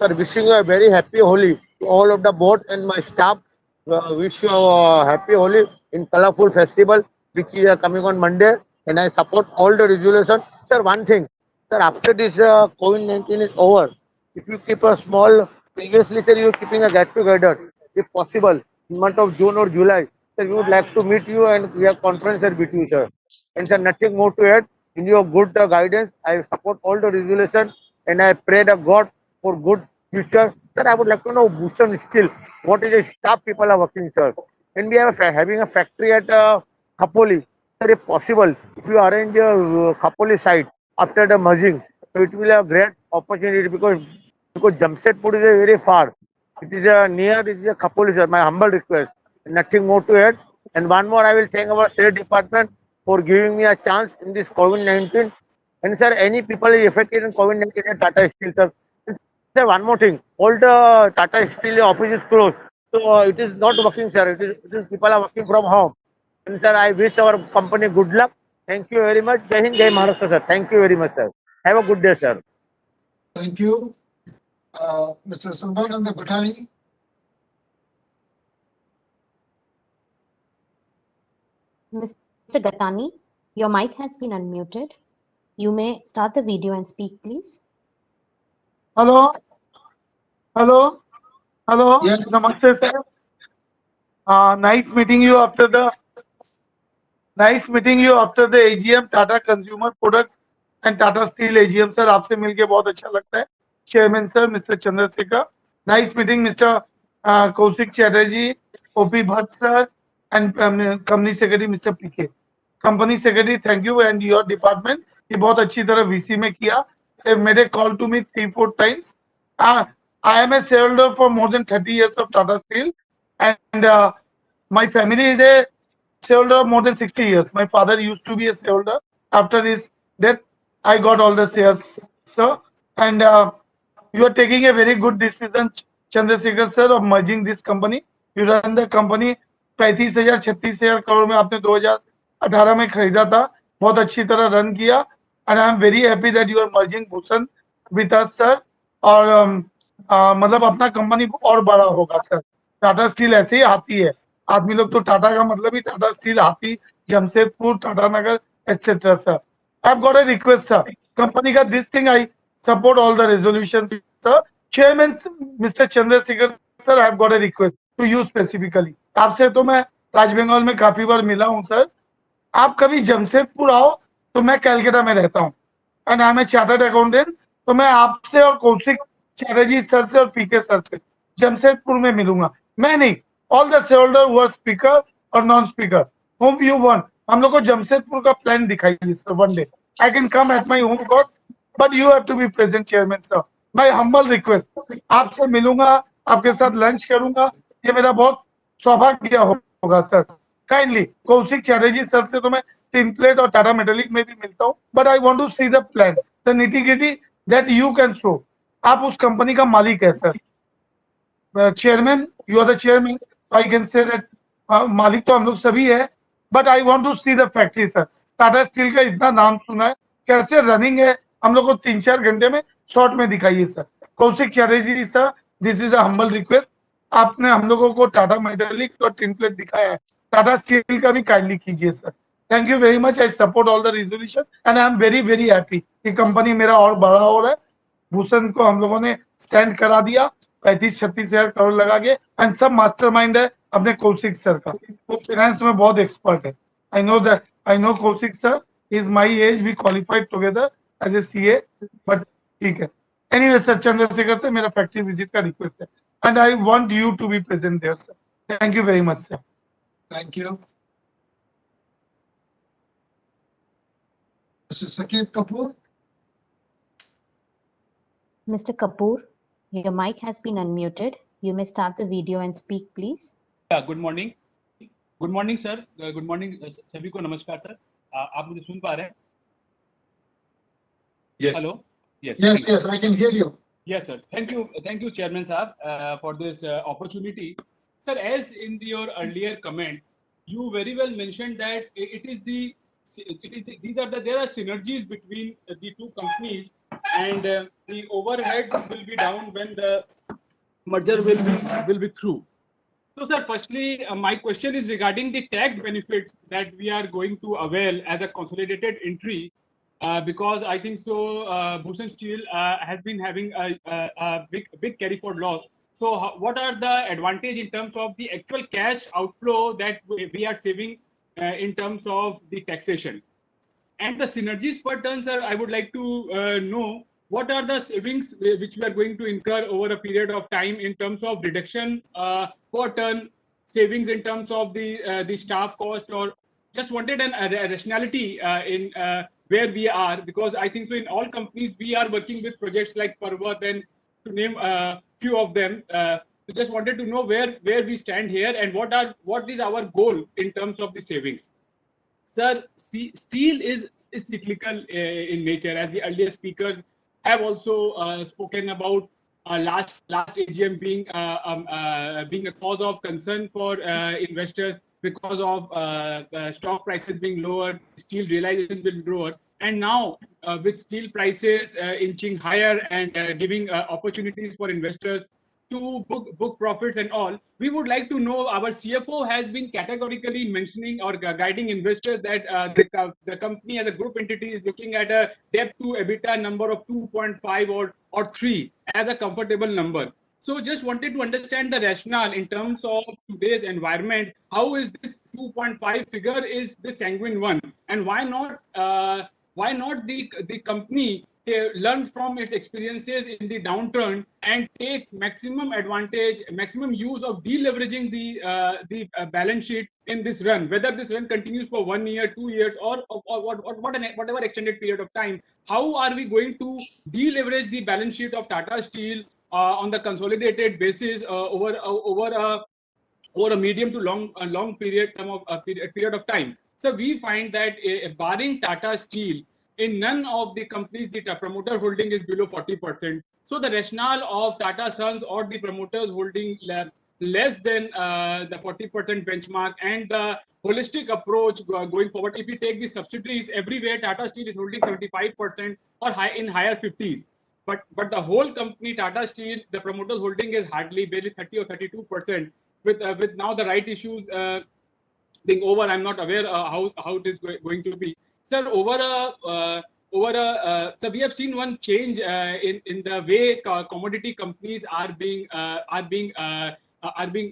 Sir, wishing you a very happy Holi to all of the board and my staff. Wish you a happy Holi in colorful festival which is coming on Monday, and I support all the resolution. Sir, one thing, sir, after this COVID-19 is over, if you keep a small, previously sir, you were keeping a get together, if possible, in month of June or July, sir, we would like to meet you and we have conference sir, with you, sir. And sir, nothing more to add. In your good guidance, I support all the resolution and I pray to God for good future. Sir, I would like to know Bhushan Steel, what is the staff people are working, sir? And we are having a factory at Khopoli. Sir, if possible, if you arrange a Khopoli site after the merging, so it will be a great opportunity because Jamshedpur is very far. It is near, it is a Khopoli, sir. My humble request. Nothing more to add. And one more, I will thank our State Department for giving me a chance in this COVID-19. And sir, any people is affected in COVID-19 at Tata Steel, sir. Sir, one more thing. All the Tata Steel office is closed. So it is not working, sir. It is people are working from home. And sir, I wish our company good luck. Thank you very much. Jai Hind, Jai Maharashtra, sir. Thank you very much, sir. Have a good day, sir. Thank you. Mr. Sulbananda Bhattani. Mr. Gattani, your mic has been unmuted. You may start the video and speak, please. Hello. Hello. Hello. Yes. Namaste, sir. Nice meeting you after the AGM Tata Consumer Product and Tata Steel AGM, sir. आपसे मिलके बहुत अच्छा लगता है. Chairman sir, Mr. Chandrasekhar. Nice meeting, Mr. Kaushik Chatterjee, OP Bhatt sir, and Company Secretary Mr. PK. Company Secretary, thank you and your department. ये बहुत अच्छी तरह VC में किया. They made a call to me 3-4 times. I am a shareholder for more than 30 years of Tata Steel, and my family is a shareholder more than 60 years. My father used to be a shareholder. After his death, I got all the shares, sir. And you are taking a very good decision, Chandrasekhar sir, of merging this company. You run the company 35,000-36,000 crore में आपने 2018 में खरीदा था, बहुत अच्छी तरह run किया. And I am very happy that you are merging Bhushan with us, sir. और मतलब अपना कंपनी और बड़ा होगा सर. टाटा स्टील ऐसे ही हाथी है. आदमी लोग तो टाटा का मतलब ही टाटा स्टील, हाथी, जमशेदपुर, टाटा नगर, etc. sir. I've got a request, sir. Company का this thing I support all the resolutions, sir. Chairman Mr. Chandrasekhar sir, I've got a request to you specifically. आपसे तो मैं राज बंगाल में काफी बार मिला हूँ सर. आप कभी जमशेदपुर आओ तो मैं कैलकाटा में रहता हूँ. And I am a chartered accountant. तो मैं आपसे और कौशिक चैटर्जी सर से और पीके सर से जमशेदपुर में मिलूंगा. मैं नहीं, all the share holder who are speaker और non speaker, whom you want, हम लोग को जमशेदपुर का प्लान दिखाइए sir. One day I can come at my home cost, but you have to be present chairman sir. My humble request, आपसे मिलूंगा, आपके साथ लंच करूंगा, ये मेरा बहुत सौभाग्य होगा sir. Kindly Kaushik Chatterjee sir से तो मैं टिम्पलेट और टाटा मेटालिक में भी मिलता हूँ, but I want to see the plan, the nitty gritty that you can show. आप उस कंपनी का मालिक है sir. Chairman, you are the chairman, I can say that मालिक तो हम लोग सभी है, but I want to see the factory sir. Tata steel का इतना नाम सुना है, कैसे रनिंग है, हम लोग को 3-4 घंटे में शॉर्ट में दिखाइए sir. Kaushik Chatterjee sir, this is a humble request. आपने हम लोगों को टाटा मेटालिक और टिम्पलेट दिखाया है, टाटा स्टील का भी काइंडली कीजिए sir. Thank you very much. I support all the resolution and I am very very happy कि कंपनी मेरा और बड़ा हो रहा है. भूषण को हम लोगों ने स्टैंड करा दिया 35-36,000 करोड़ लगा के. एंड सब मास्टरमाइंड है अपने कौशिक सर का, वो फाइनेंस में बहुत एक्सपर्ट है. I know that, I know Kaushik sir is my age, we qualified together as a CA, but ठीक है. एनीवे सर, चंद्रशेखर से मेरा फैक्ट्री विजिट का रिक्वेस्ट है and I want you to be present there sir. Thank you very much sir. Thank you. Mr. Saket Kapoor. Mr. Kapoor, your mic has been unmuted. You may start the video and speak, please. Yeah, good morning. Good morning, sir. Good morning, सभी को नमस्कार sir. आप मुझे सुन पा रहे हैं? Yes. Hello. Yes. Yes, I can hear you. Yes, sir. Thank you, Chairman Saab, for this opportunity. Sir, as in your earlier comment, you very well mentioned that there are synergies between the two companies, and the overheads will be down when the merger will be through. So, sir, firstly, my question is regarding the tax benefits that we are going to avail as a consolidated entry. Because I think so, Bhushan Steel has been having a big carry forward loss. So, what are the advantage in terms of the actual cash outflow that we are saving in terms of the taxation? And the synergies per ton, sir, I would like to know what are the savings which we are going to incur over a period of time in terms of reduction per ton, savings in terms of the staff cost, or just wanted a rationality in where we are, because I think so in all companies we are working with projects like Parvat, and to name a few of them. We just wanted to know where we stand here and what is our goal in terms of the savings. Sir, steel is cyclical in nature, as the earlier speakers have also spoken about. Last AGM being a cause of concern for investors because of stock prices being lower, steel realization being lower, and now with steel prices inching higher and giving opportunities for investors to book profits and all, we would like to know, our CFO has been categorically mentioning or guiding investors that the company as a group entity is looking at a debt to EBITDA number of 2.5 or 3 as a comfortable number. So just wanted to understand the rationale in terms of today's environment. How is this 2.5 figure is the sanguine one, and why not the company learn from its experiences in the downturn and take maximum advantage, maximum use of deleveraging the balance sheet in this run, whether this run continues for 1 year, 2 years, or whatever extended period of time. How are we going to deleverage the balance sheet of Tata Steel on the consolidated basis over a medium to long period of time? So we find that barring Tata Steel, in none of the companies the promoter holding is below 40%. So the rationale of Tata Sons or the promoters holding less than the 40% benchmark and the holistic approach going forward, if you take the subsidiaries everywhere, Tata Steel is holding 75% or in higher 50s. But the whole company, Tata Steel, the promoters holding is hardly barely 30 or 32%. With now the right issues being over, I'm not aware how it is going to be. Sir, so we have seen one change in the way commodity companies are being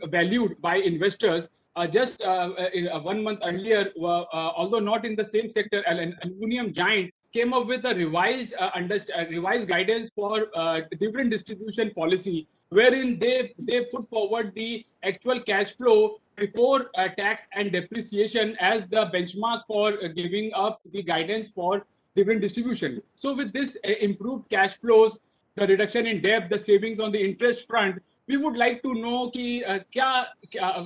valued by investors. Just 1 month earlier, although not in the same sector, an aluminum giant came up with a revised guidance for dividend distribution policy, wherein they put forward the actual cash flow before tax and depreciation as the benchmark for giving up the guidance for dividend distribution. So with this improved cash flows, the reduction in debt, the savings on the interest front, we would like to know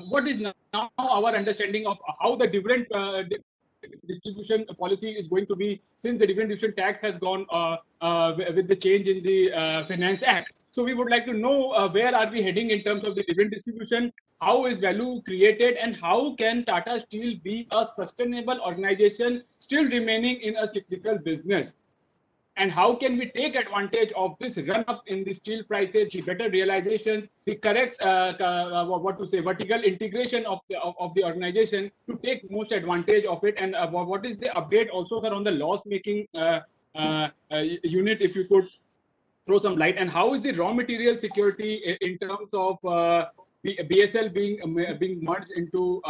what is now our understanding of how the dividend distribution policy is going to be, since the dividend distribution tax has gone with the change in the Finance Act. So we would like to know where are we heading in terms of the dividend distribution, how is value created, and how can Tata Steel be a sustainable organization still remaining in a cyclical business? And how can we take advantage of this run up in the steel prices, the better realizations, the correct vertical integration of the organization to take most advantage of it? And what is the update also, sir, on the loss making unit, if you could throw some light? And how is the raw material security in terms of BSL being merged into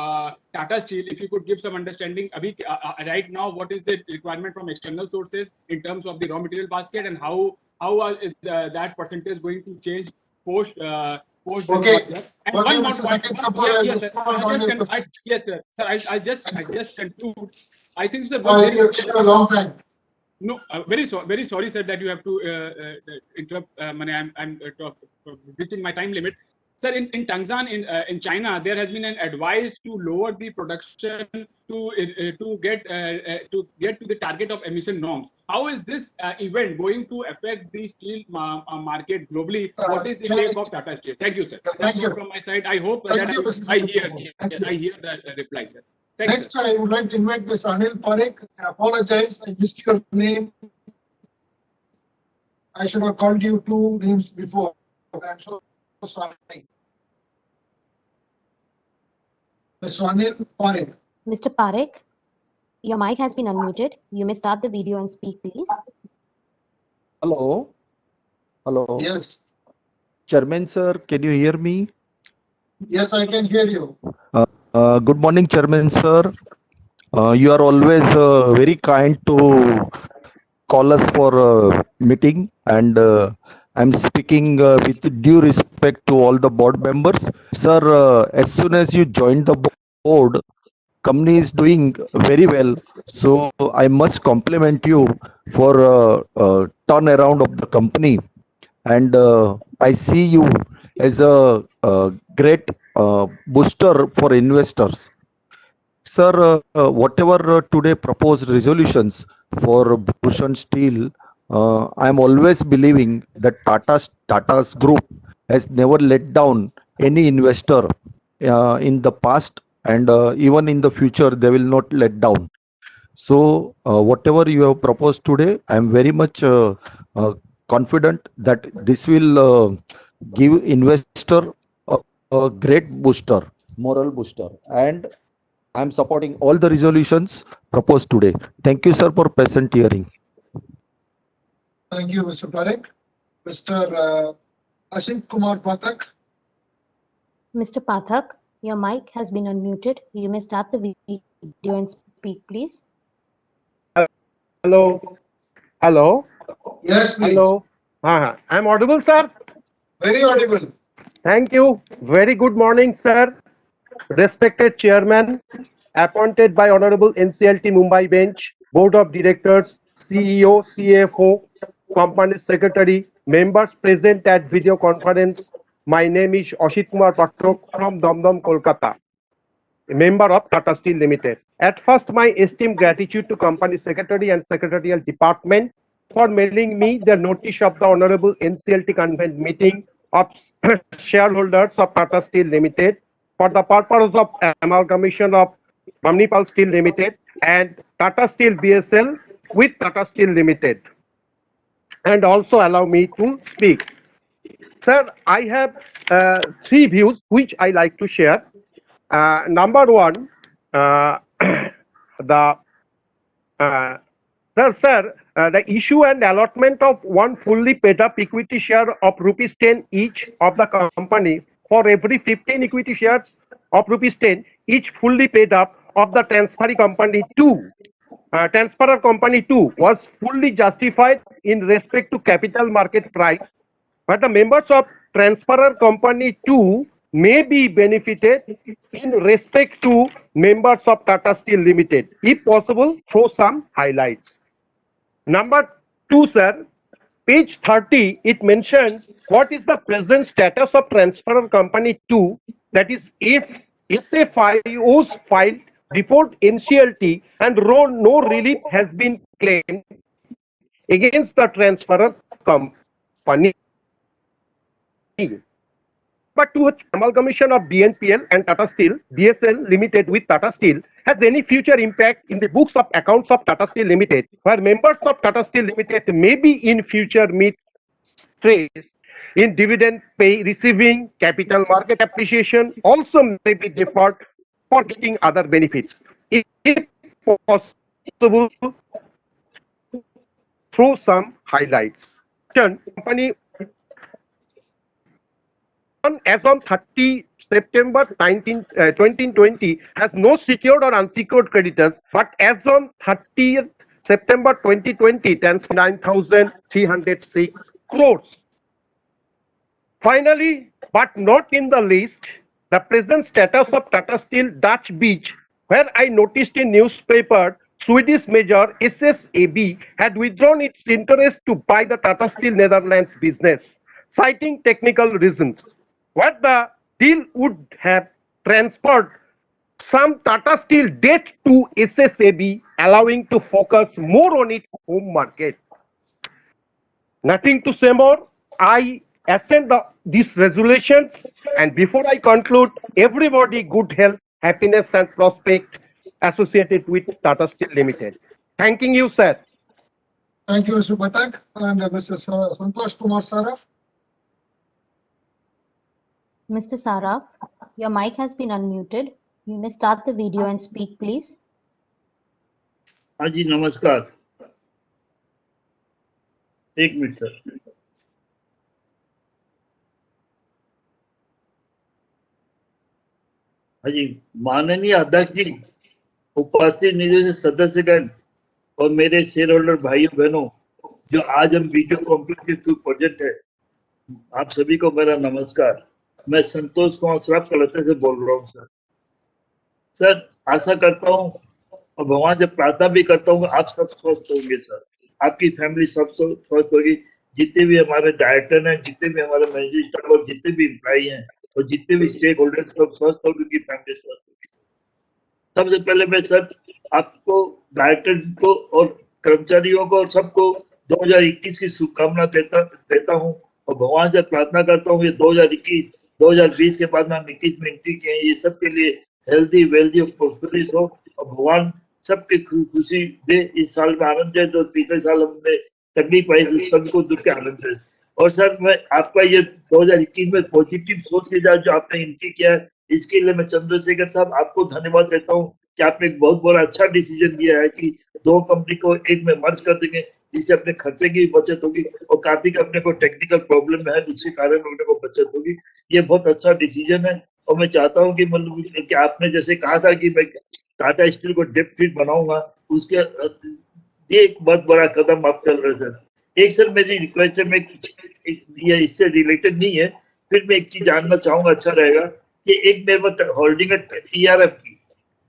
Tata Steel? If you could give some understanding, right now, what is the requirement from external sources in terms of the raw material basket, and how is that percentage going to change post this merger? And one more point. Yes, sir. Yes, sir. Sir, I just conclude. I think, sir, it's a long time. No, very sorry, sir, that you have to interrupt. I'm reaching my time limit. Sir, in Tangzan, in China, there has been an advice to lower the production to get to the target of emission norms. How is this event going to affect the steel market globally? What is the take of Tata Steel? Thank you, sir. That's all from my side. I hope that I hear the reply, sir. Next, I would like to invite Mr. Anil Parekh. I apologize, I missed your name. I should have called you two names before. I'm so sorry. Mr. Anil Parekh. Mr. Parekh, your mic has been unmuted. You may start the video and speak, please. Hello. Hello. Yes. Chairman, sir, can you hear me? Yes, I can hear you. Good morning, Chairman, sir. You are always very kind to call us for a meeting, and I'm speaking with due respect to all the board members. Sir, as soon as you joined the board, company is doing very well. So I must compliment you for turnaround of the company. And I see you as a great booster for investors. Sir, whatever today proposed resolutions for Bhushan Steel, I am always believing that Tata's group has never let down any investor in the past, and even in the future they will not let down. So whatever you have proposed today, I am very much confident that this will give investor a great booster, moral booster, and I am supporting all the resolutions proposed today. Thank you, sir, for patient hearing. Thank you, Mr. Parekh. Mr. Ashim Kumar Pathak. Mr. Pathak, your mic has been unmuted. You may start the video and speak, please. Hello. Hello. Yes, please. Hello. I'm audible, sir? Very audible. Thank you. Very good morning, sir. Respected Chairman, appointed by Honorable NCLT Mumbai Bench, Board of Directors, CEO, CFO, Company Secretary, members present at video conference. My name is Ashit Kumar Pathak from Damdam, Kolkata, a member of Tata Steel Limited. At first, my esteemed gratitude to Company Secretary and Secretarial Department for mailing me the notice of the Honorable NCLT Convent meeting of shareholders of Tata Steel Limited for the purpose of amalgamation of Manipal Steel Limited and Tata Steel BSL with Tata Steel Limited. And also allow me to speak. Sir, I have three views which I like to share. Number one, the issue and allotment of one fully paid up equity share of rupees 10 each of the company for every 15 equity shares of rupees 10 each fully paid up of the transferee company 2. Transferor company 2 was fully justified in respect to capital market price, but the members of transferor company 2 may be benefited in respect to members of Tata Steel Limited. If possible, throw some highlights. Number 2, sir, page 30, it mentions what is the present status of transferor company 2, that is if SFIOs filed before NCLT and no relief has been claimed against the transferor company. But to amalgamation of BNPL and Tata Steel, BSL Limited with Tata Steel has any future impact in the books of accounts of Tata Steel Limited, where members of Tata Steel Limited may be in future meet stress in dividend pay receiving, capital market appreciation also may be deferred for getting other benefits. If possible, throw some highlights. Company as on 30 September 2020 has no secured or unsecured creditors, but as on 30th September 2020 stands 9,306 crores. Finally, but not in the least, the present status of Tata Steel Dutch Beach, where I noticed in newspaper Swedish major SSAB had withdrawn its interest to buy the Tata Steel Netherlands business, citing technical reasons. What the deal would have transferred some Tata Steel debt to SSAB, allowing to focus more on its home market. Nothing to say more. I assent these resolutions, and before I conclude, everybody good health, happiness and prospect associated with Tata Steel Limited. Thanking you, sir. Thank you, Mr. Patak. And Mr. Santosh Kumar Saraf. Mr. Saraf, your mic has been unmuted. You may start the video and speak, please. हाँ जी नमस्कार. एक minute sir. हाँ जी, माननीय अध्यक्ष जी, उपस्थित निदेशक सदस्यगण और मेरे शेयर होल्डर भाइयों बहनों, जो आज हम वीडियो कॉन्फ्रेंस के थ्रू प्रोजेक्ट है, आप सभी को मेरा नमस्कार. मैं संतोष कुमार सराफ कलकत्ता से बोल रहा हूँ सर. सर, आशा करता हूँ और भगवान से प्रार्थना भी करता हूँ कि आप सब स्वस्थ होंगे सर. आपकी फैमिली सब स्वस्थ होगी. जितने भी हमारे डायरेक्टर हैं, जितने भी हमारे मैनेजिंग स्टाफ और जितने भी एम्प्लॉई हैं और जितने भी स्टेक होल्डर सब स्वस्थ होंगे, उनकी फैमिली स्वस्थ होगी. सबसे पहले मैं सर आपको, डायरेक्टर को और कर्मचारियों को और सबको 2021 की शुभकामना देता हूँ और भगवान से प्रार्थना करता हूँ कि 2020 के बाद में हम 21 में एंट्री किए हैं, ये सबके लिए हेल्दी वेल्दी और प्रॉस्पेरिटी हो और भगवान सबके खुशी दे. इस साल में आनंद है, जो पिछले साल हमने तकलीफ आई सबको दुख के आनंद है. और सर मैं आपका ये 2021 में पॉजिटिव सोच के साथ जो आपने एंट्री किया है, इसके लिए मैं चंद्रशेखर साहब आपको धन्यवाद देता हूँ कि आपने एक बहुत बड़ा अच्छा डिसीजन लिया है कि 2 कंपनी को एक में मर्ज कर देंगे, जिससे अपने खर्चे की बचत होगी और काफी का अपने को टेक्निकल प्रॉब्लम है, उसके कारण अपने को बचत होगी. ये बहुत अच्छा डिसीजन है और मैं चाहता हूँ कि मतलब कि आपने जैसे कहा था कि मैं टाटा स्टील को डेट फ्री बनाऊंगा, उसके ये एक बहुत बड़ा कदम आप चल रहे सर. एक सर मेरी रिक्वेस्ट है, मैं ये इससे रिलेटेड नहीं है, फिर मैं एक चीज जानना चाहूंगा, अच्छा रहेगा कि एक मेरे पास होल्डिंग है TRF की,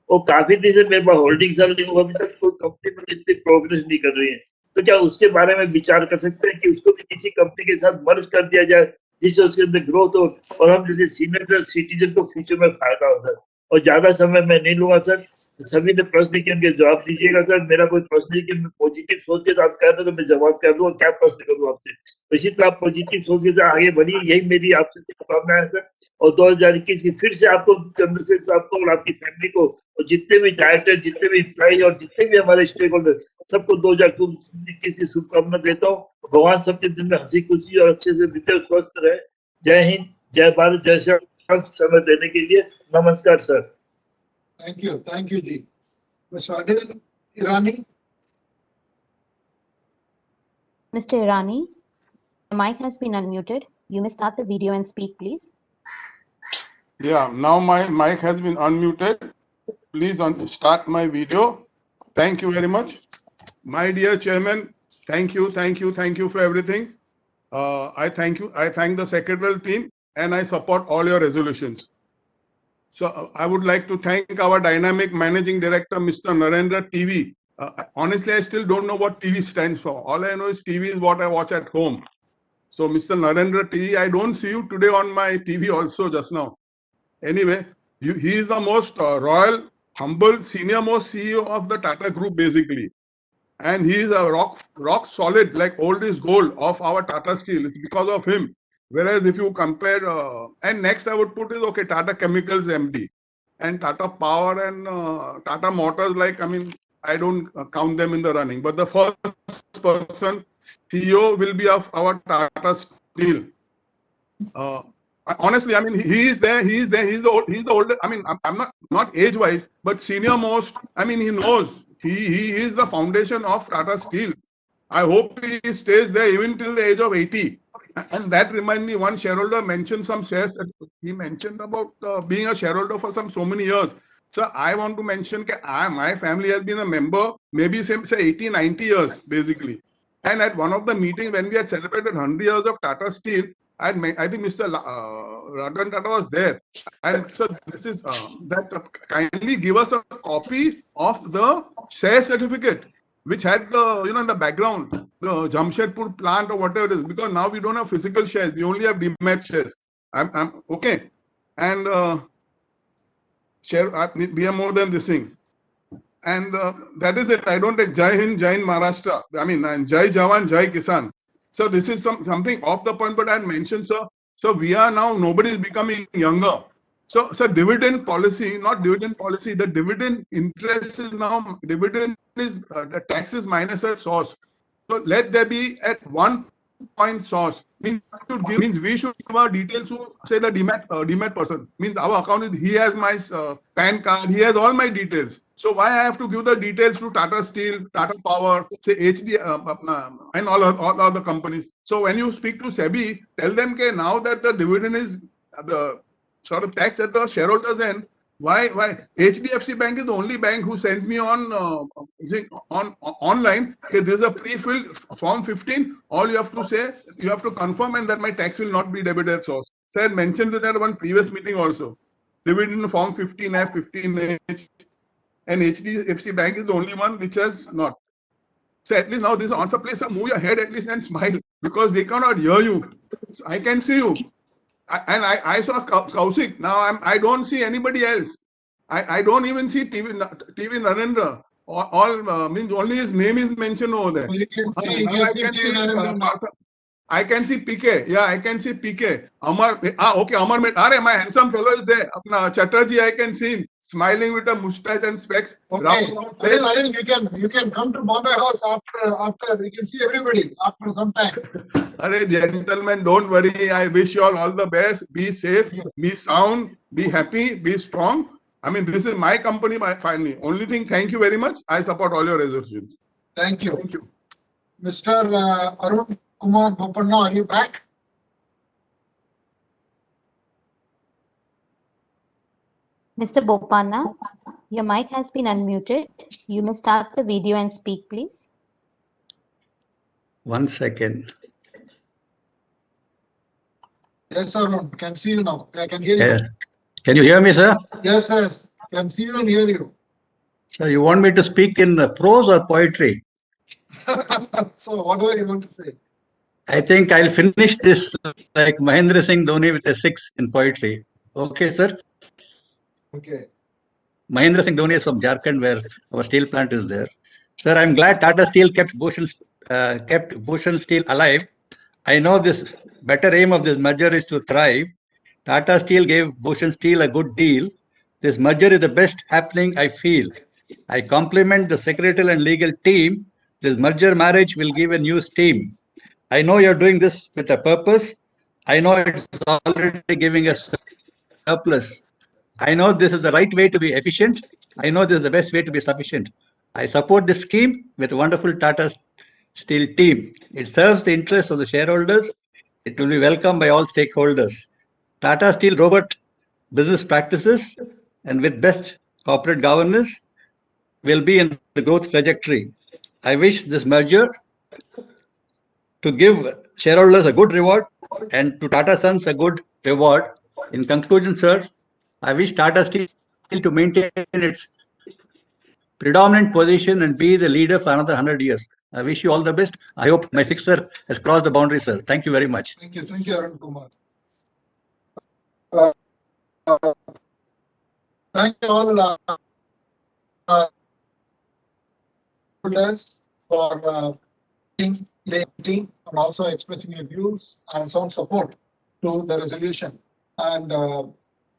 और काफी दिन से मेरे पास होल्डिंग सर, अभी तक कोई कंपनी में इतनी प्रोग्रेस नहीं कर रही है. तो क्या उसके बारे में विचार कर सकते हैं कि उसको भी किसी कंपनी के साथ मर्ज कर दिया जाए, जिससे उसके अंदर ग्रोथ हो और हम जैसे सीनियर सिटीजन को फ्यूचर में फायदा हो सर. और ज्यादा समय मैं नहीं लूंगा सर, सभी ने प्रश्न किए, उनके जवाब दीजिएगा सर। मेरा कोई प्रश्न नहीं कि मैं पॉजिटिव सोच के आप कह दो तो मैं जवाब कर दूँ, क्या प्रश्न करूँ आपसे। तो इसी तरह आप पॉजिटिव सोच के आगे बढ़िए, यही मेरी आपसे शुभकामना है सर। और 2021 की फिर से आपको, चंद्रशेखर साहब को और आपकी फैमिली को और जितने भी डायरेक्टर, जितने भी एम्प्लॉई और जितने भी हमारे स्टेक होल्डर, सबको 2021 की शुभकामना देता हूँ। भगवान सबके दिन में हंसी खुशी और अच्छे से बीते, स्वस्थ रहे। जय हिंद, जय भारत, जय श्री राम। समय देने के लिए नमस्कार sir. Thank you, Ji. Mr. Adil Irani. Mr. Irani, the mic has been unmuted. You may start the video and speak, please. Yeah, now my mic has been unmuted. Please start my video. Thank you very much. My dear Chairman, thank you for everything. I thank you. I thank the secretarial team and I support all your resolutions. So I would like to thank our dynamic managing director, Mr. Narendra TV. Honestly, I still don't know what TV stands for. All I know is TV is what I watch at home. So Mr. Narendra TV, I don't see you today on my TV also just now. Anyway, he is the most royal, humble, senior most CEO of the Tata Group basically. And he is a rock solid, like old is gold of our Tata Steel. It's because of him. Whereas if you compare, and next I would put is, okay, Tata Chemicals MD and Tata Power and Tata Motors, like, I mean, I don't count them in the running. But the first person CEO will be of our Tata Steel. Honestly, I mean, he's the oldest. I mean, I'm not age-wise, but senior most. I mean, he knows. He is the foundation of Tata Steel. I hope he stays there even till the age of 80. And that reminds me, one shareholder mentioned some shares. He mentioned about being a shareholder for so many years. So I want to mention that my family has been a member maybe say 80, 90 years basically. And at one of the meetings when we had celebrated 100 years of Tata Steel, I think Mr. Ratan Tata was there. And so this is kindly give us a copy of the share certificate, which had the, in the background, the Jamshedpur plant or whatever it is, because now we don't have physical shares. We only have demat shares. I'm okay. And share, we are more than this thing. And that is it. I don't take Jai Hind, Jai Hind Maharashtra. I mean, and Jai Jawan, Jai Kisan. So this is something off the point, but I had mentioned, sir. So we are now, nobody is becoming younger. So dividend policy, not dividend policy, the dividend interest is now, dividend is, the taxes minus a source. So let there be at 1 point source. Means we should give our details to, say, the demat person. Means our account is, he has my PAN card, he has all my details. So why I have to give the details to Tata Steel, Tata Power, say HD, and all other companies. So when you speak to SEBI, tell them that now that the dividend is the sort of tax at the shareholders end, why HDFC Bank is the only bank who sends me on online, okay, this is a pre-filled form 15, all you have to say, you have to confirm and that my tax will not be debited source. So I had mentioned that at one previous meeting also. Dividend form 15F, 15H, and HDFC Bank is the only one which has not. So at least now this answer, please move your head at least and smile, because we cannot hear you. So I can see you. I saw Kaushik. Now I don't see anybody else. I don't even see TV Narendra. All means only his name is mentioned over there. I can see PK. Yeah, I can see PK. Amar. Okay, Amar. My handsome fellow is there. Apna Chatterjee, I can see him smiling with a mustache and specs. Okay. You can come to Bombay House after you can see everybody after some time. Arey, gentlemen, don't worry. I wish you all the best. Be safe, be sound, be happy, be strong. I mean, this is my company, finally. Only thing, thank you very much. I support all your resolutions. Thank you. Thank you. Mr. Arun Kumar Bopanna, are you back? Mr. Bopanna, your mic has been unmuted. You may start the video and speak, please. 1 second. Yes, Arun, can see you now. I can hear you. Yeah. Can you hear me, sir? Yes, sir. Can see you and hear you. Sir, you want me to speak in prose or poetry? So, whatever you want to say. I think I'll finish this like Mahendra Singh Dhoni with a 6 in poetry. Okay, sir? Okay. Mahendra Singh Dhoni is from Jharkhand, where our steel plant is there. Sir, I'm glad Tata Steel kept Bhushan Steel alive. I know this better aim of this merger is to thrive. Tata Steel gave Bhushan Steel a good deal. This merger is the best happening, I feel. I compliment the secretarial and legal team. This merger marriage will give a new steam. I know you're doing this with a purpose. I know it's already giving us surplus. I know this is the right way to be efficient. I know this is the best way to be sufficient. I support this scheme with a wonderful Tata Steel team. It serves the interests of the shareholders. It will be welcomed by all stakeholders. Tata Steel robust business practices and with best corporate governance will be in the growth trajectory. I wish this merger to give shareholders a good reward and to Tata Sons a good reward. In conclusion, sir, I wish Tata Steel to maintain its predominant position and be the leader for another 100 years. I wish you all the best. I hope my sixer has crossed the boundary, sir. Thank you very much. Thank you, Arun Kumar. Thank you all for being the team and also expressing your views and some support to the resolution. And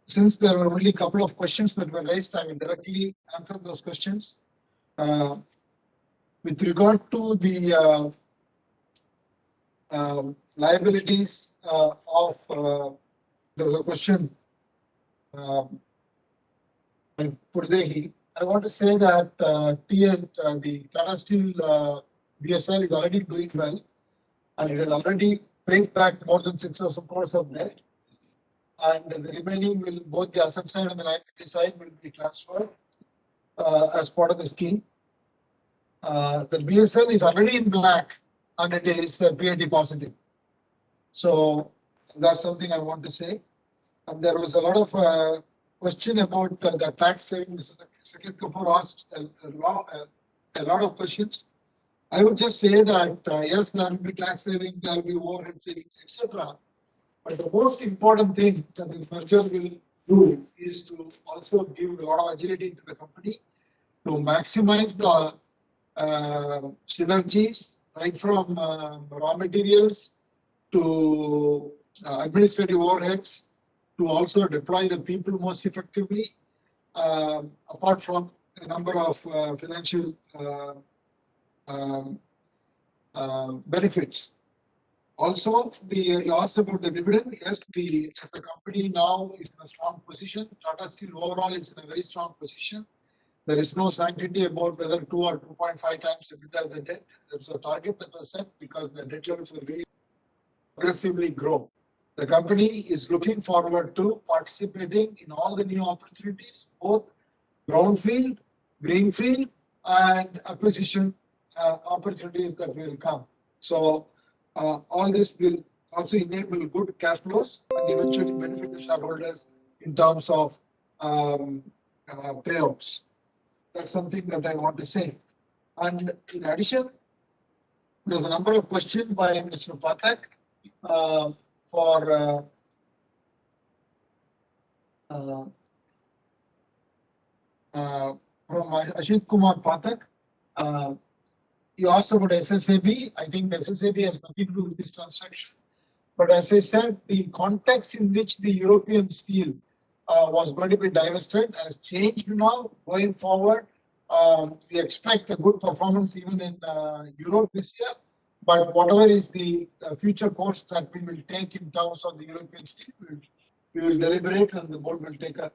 since there were only a couple of questions that were raised, I will directly answer those questions. With regard to the liabilities there was a question by Purdehi. I want to say that the Tata Steel BSL is already doing well, and it has already paid back more than 6,000 crores of debt. And the remaining will, both the asset side and the liability side, will be transferred as part of the scheme. The BSL is already in black and it is PAT positive. So that's something I want to say. And there was a lot of question about the tax savings. Sakit Kapoor asked a lot of questions. I would just say that yes, there will be tax savings, there will be overhead savings, etc. But the most important thing that this merger will do is to also give a lot of agility to the company to maximize the synergies, right from raw materials to administrative overheads, to also deploy the people most effectively, apart from a number of financial benefits. Also, you asked about the dividend. Yes, as the company now is in a strong position, Tata Steel overall is in a very strong position. There is no sanctity about whether 2 or 2.5 times EBITDA of the debt. There's a target that was set because the debt levels will really aggressively grow. The company is looking forward to participating in all the new opportunities, both brownfield, greenfield, and acquisition opportunities that will come. So all this will also enable good cash flows and eventually benefit the shareholders in terms of payouts. That's something that I want to say. And in addition, there's a number of questions by Mr. Pathak from Ashit Kumar Pathak. You asked about SSAB. I think SSAB has nothing to do with this transaction. But as I said, the context in which the European steel was going to be divested has changed now. Going forward, we expect a good performance even in Europe this year. But whatever is the future course that we will take in terms of the European steel, we will deliberate and the board will take a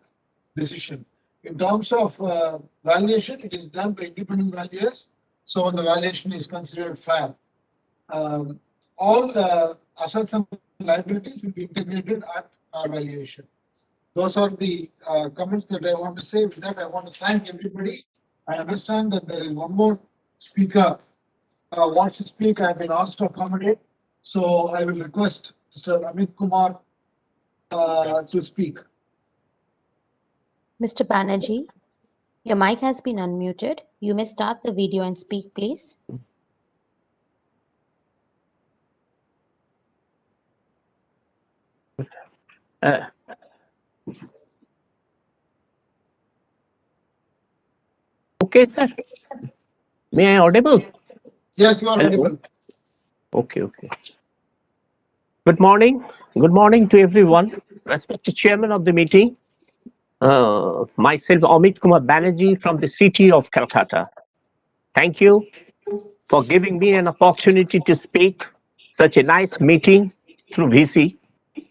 decision. In terms of valuation, it is done by independent valuers. So the valuation is considered fair. All assets and liabilities will be integrated at our valuation. Those are the comments that I want to say. With that, I want to thank everybody. I understand that there is one more speaker wants to speak. I have been asked to accommodate. So I will request Mr. Amit Kumar to speak. Mr. Banerjee, your mic has been unmuted. You may start the video and speak, please. okay, sir? May I audible? Yes, you are Hello? audible. Okay, okay. Good morning. Good morning to everyone. Respected chairman of the meeting, myself Amit Kumar Banerjee from the city of Calcutta. Thank you for giving me an opportunity to speak such a nice meeting through VC,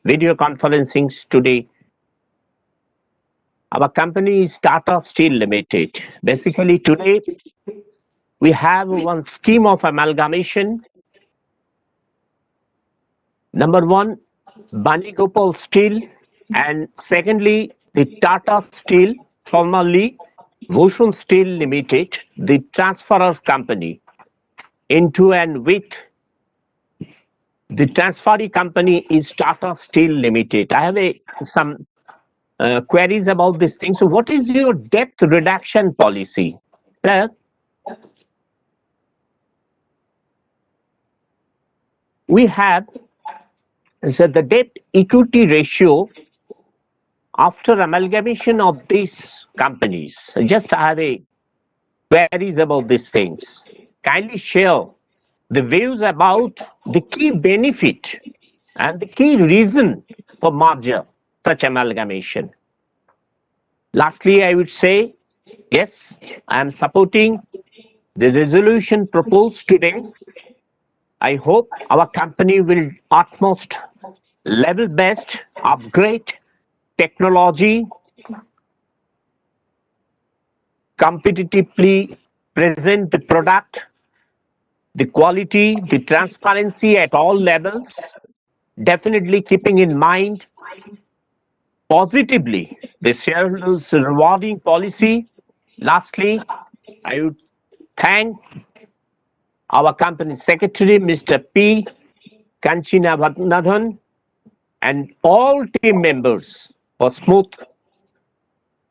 video conferencing today. Our company is Tata Steel Limited. Basically today we have one scheme of amalgamation. Number one, Bani Gopal Steel, and secondly, the Tata Steel, formerly Bhushan Steel Limited, the transferor company, into and with the transferee company is Tata Steel Limited. I have some queries about this thing. So, what is your debt reduction policy, sir? We have so the debt equity ratio after amalgamation of these companies. Just I have a queries about these things. Kindly share the views about the key benefit and the key reason for merger, such amalgamation. Lastly, I would say, yes, I am supporting the resolution proposed today. I hope our company will utmost level best upgrade technology, competitively present the product, the quality, the transparency at all levels, definitely keeping in mind positively the shareholders rewarding policy. Lastly, I would thank our company secretary, Mr. P. Kanchina Bhatnathan, and all team members for smooth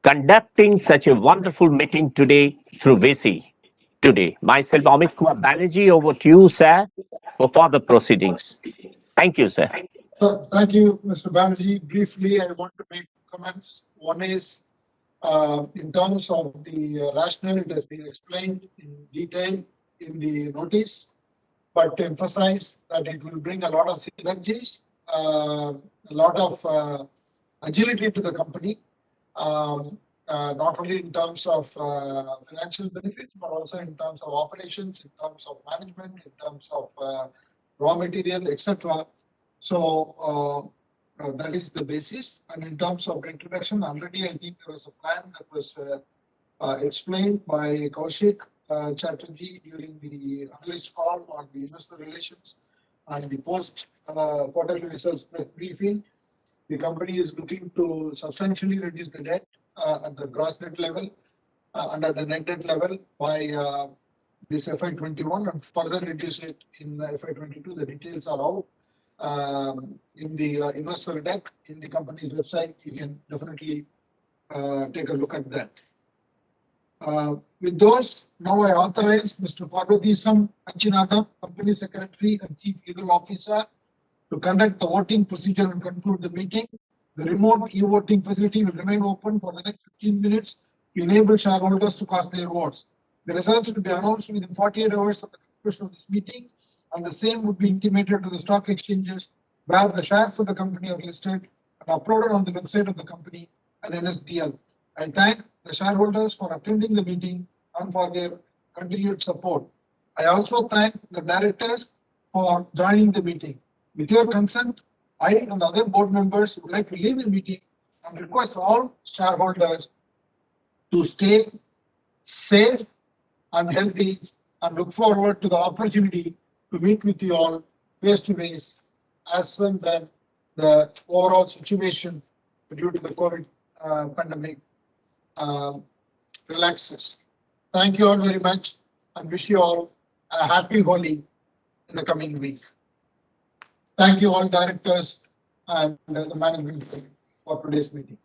conducting such a wonderful meeting today through VC. Today, myself, Amit Kumar Banerjee, over to you, sir, for further proceedings. Thank you, sir. Thank you, Mr. Banerjee. Briefly, I want to make comments. One is in terms of the rationale, it has been explained in detail in the notice, but to emphasize that it will bring a lot of synergies, a lot of agility to the company, not only in terms of financial benefits, but also in terms of operations, in terms of management, in terms of raw material, etc. So that is the basis. And in terms of introduction, already I think there was a plan that was explained by Kaushik Chatterjee during the analyst call on the investor relations and the post quarterly results briefing. The company is looking to substantially reduce the debt at the gross debt level and at the net debt level by this FY21 and further reduce it in FY22. The details are out in the investor deck in the company's website. You can definitely take a look at that. With those, now I authorize Mr. Parvatisam Kanchinathan, Company Secretary and Chief Legal Officer, to conduct the voting procedure and conclude the meeting. The remote e-voting facility will remain open for the next 15 minutes to enable shareholders to cast their votes. The results will be announced within 48 hours of the conclusion of this meeting, and the same would be intimated to the stock exchanges where the shares of the company are listed and uploaded on the website of the company and NSDL. I thank the shareholders for attending the meeting and for their continued support. I also thank the directors for joining the meeting. With your consent, I and other board members would like to leave the meeting and request all shareholders to stay safe and healthy and look forward to the opportunity to meet with you all face to face as and when the overall situation due to the COVID pandemic relaxes. Thank you all very much and wish you all a happy Holi in the coming week. Thank you all directors and the management for today's meeting.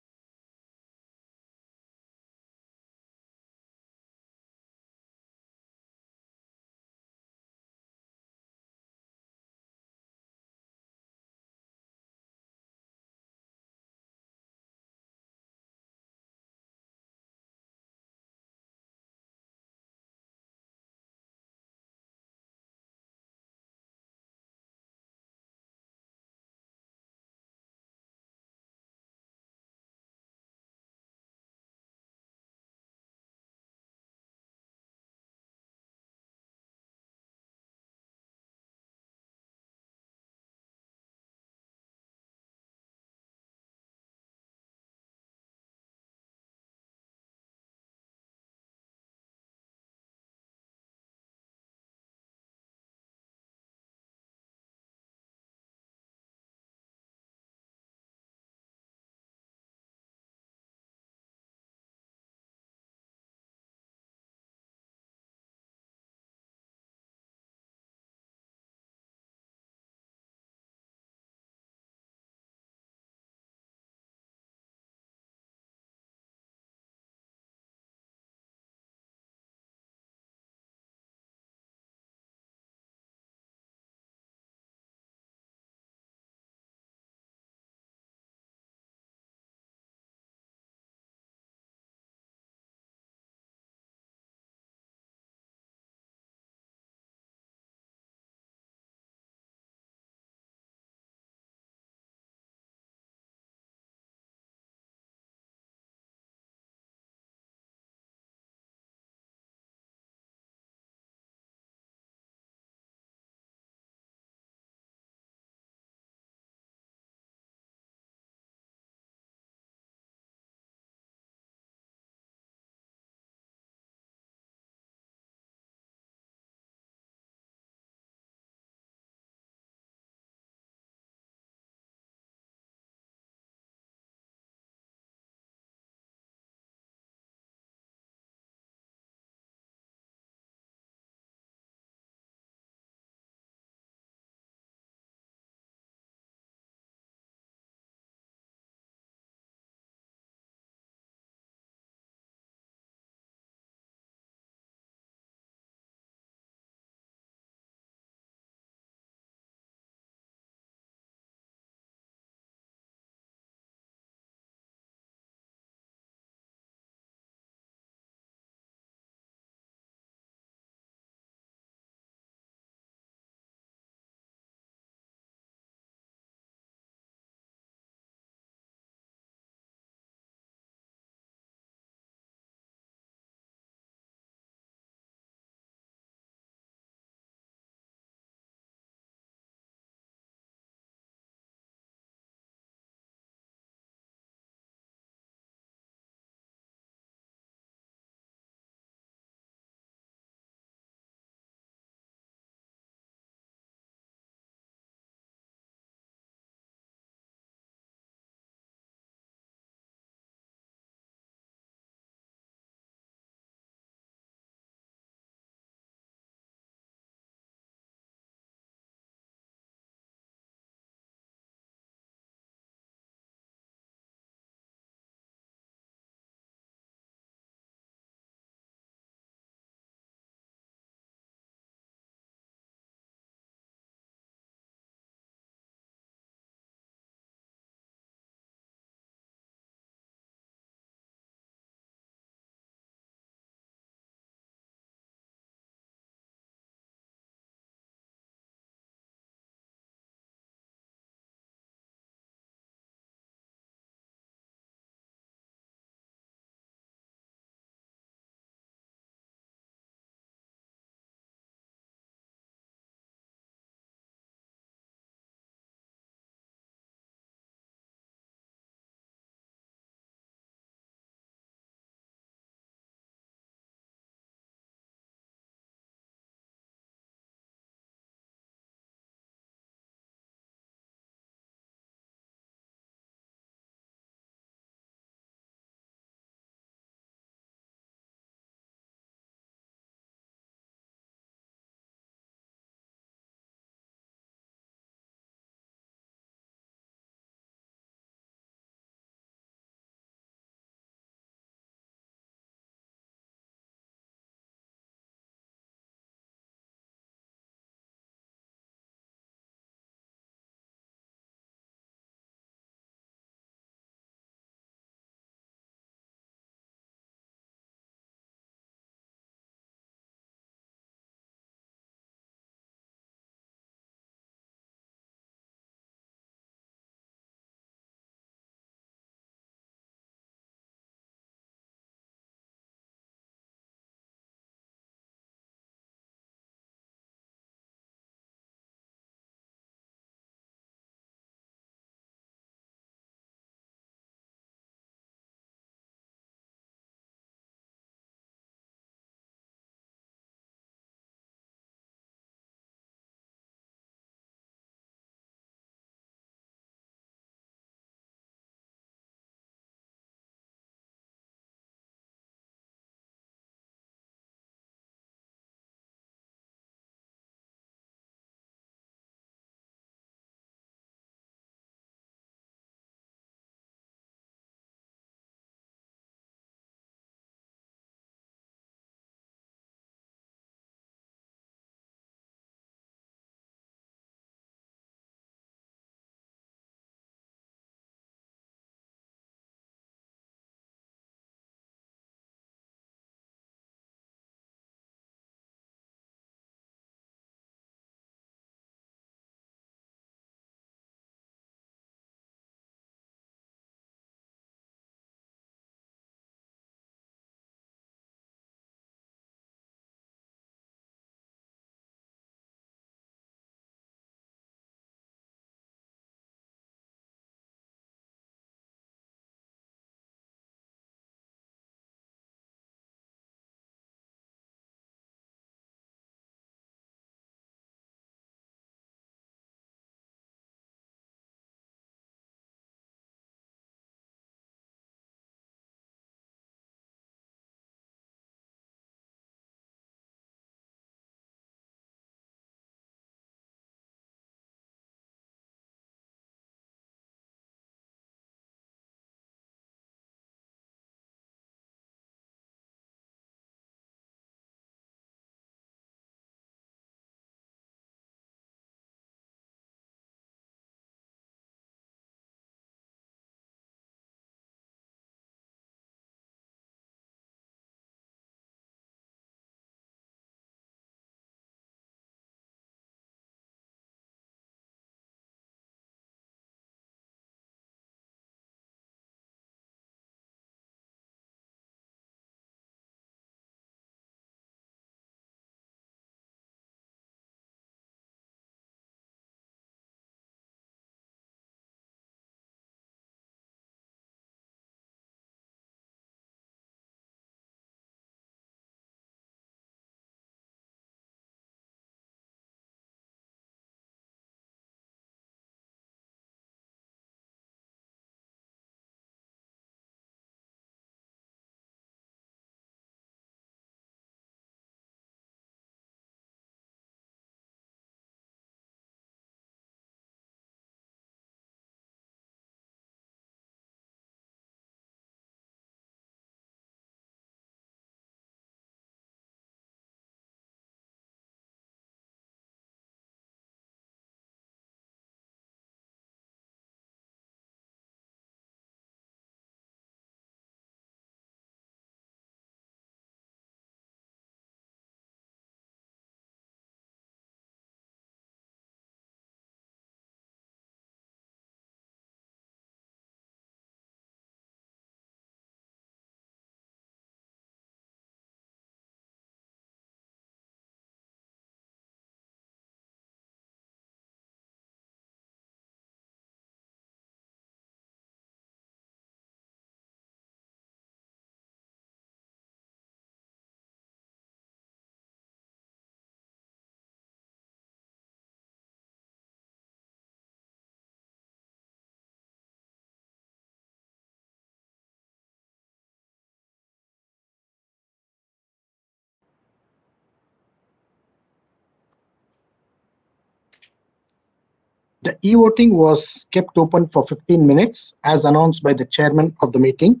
The e-voting was kept open for 15 minutes as announced by the chairman of the meeting.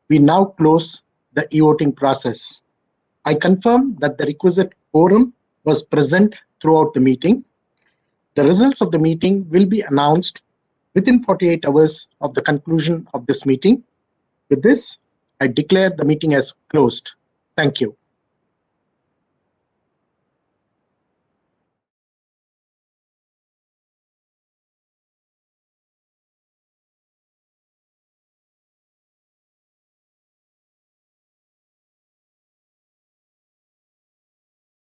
We now close the e-voting process. I confirm that the requisite quorum was present throughout the meeting. The results of the meeting will be announced within 48 hours of the conclusion of this meeting. With this, I declare the meeting as closed. Thank you.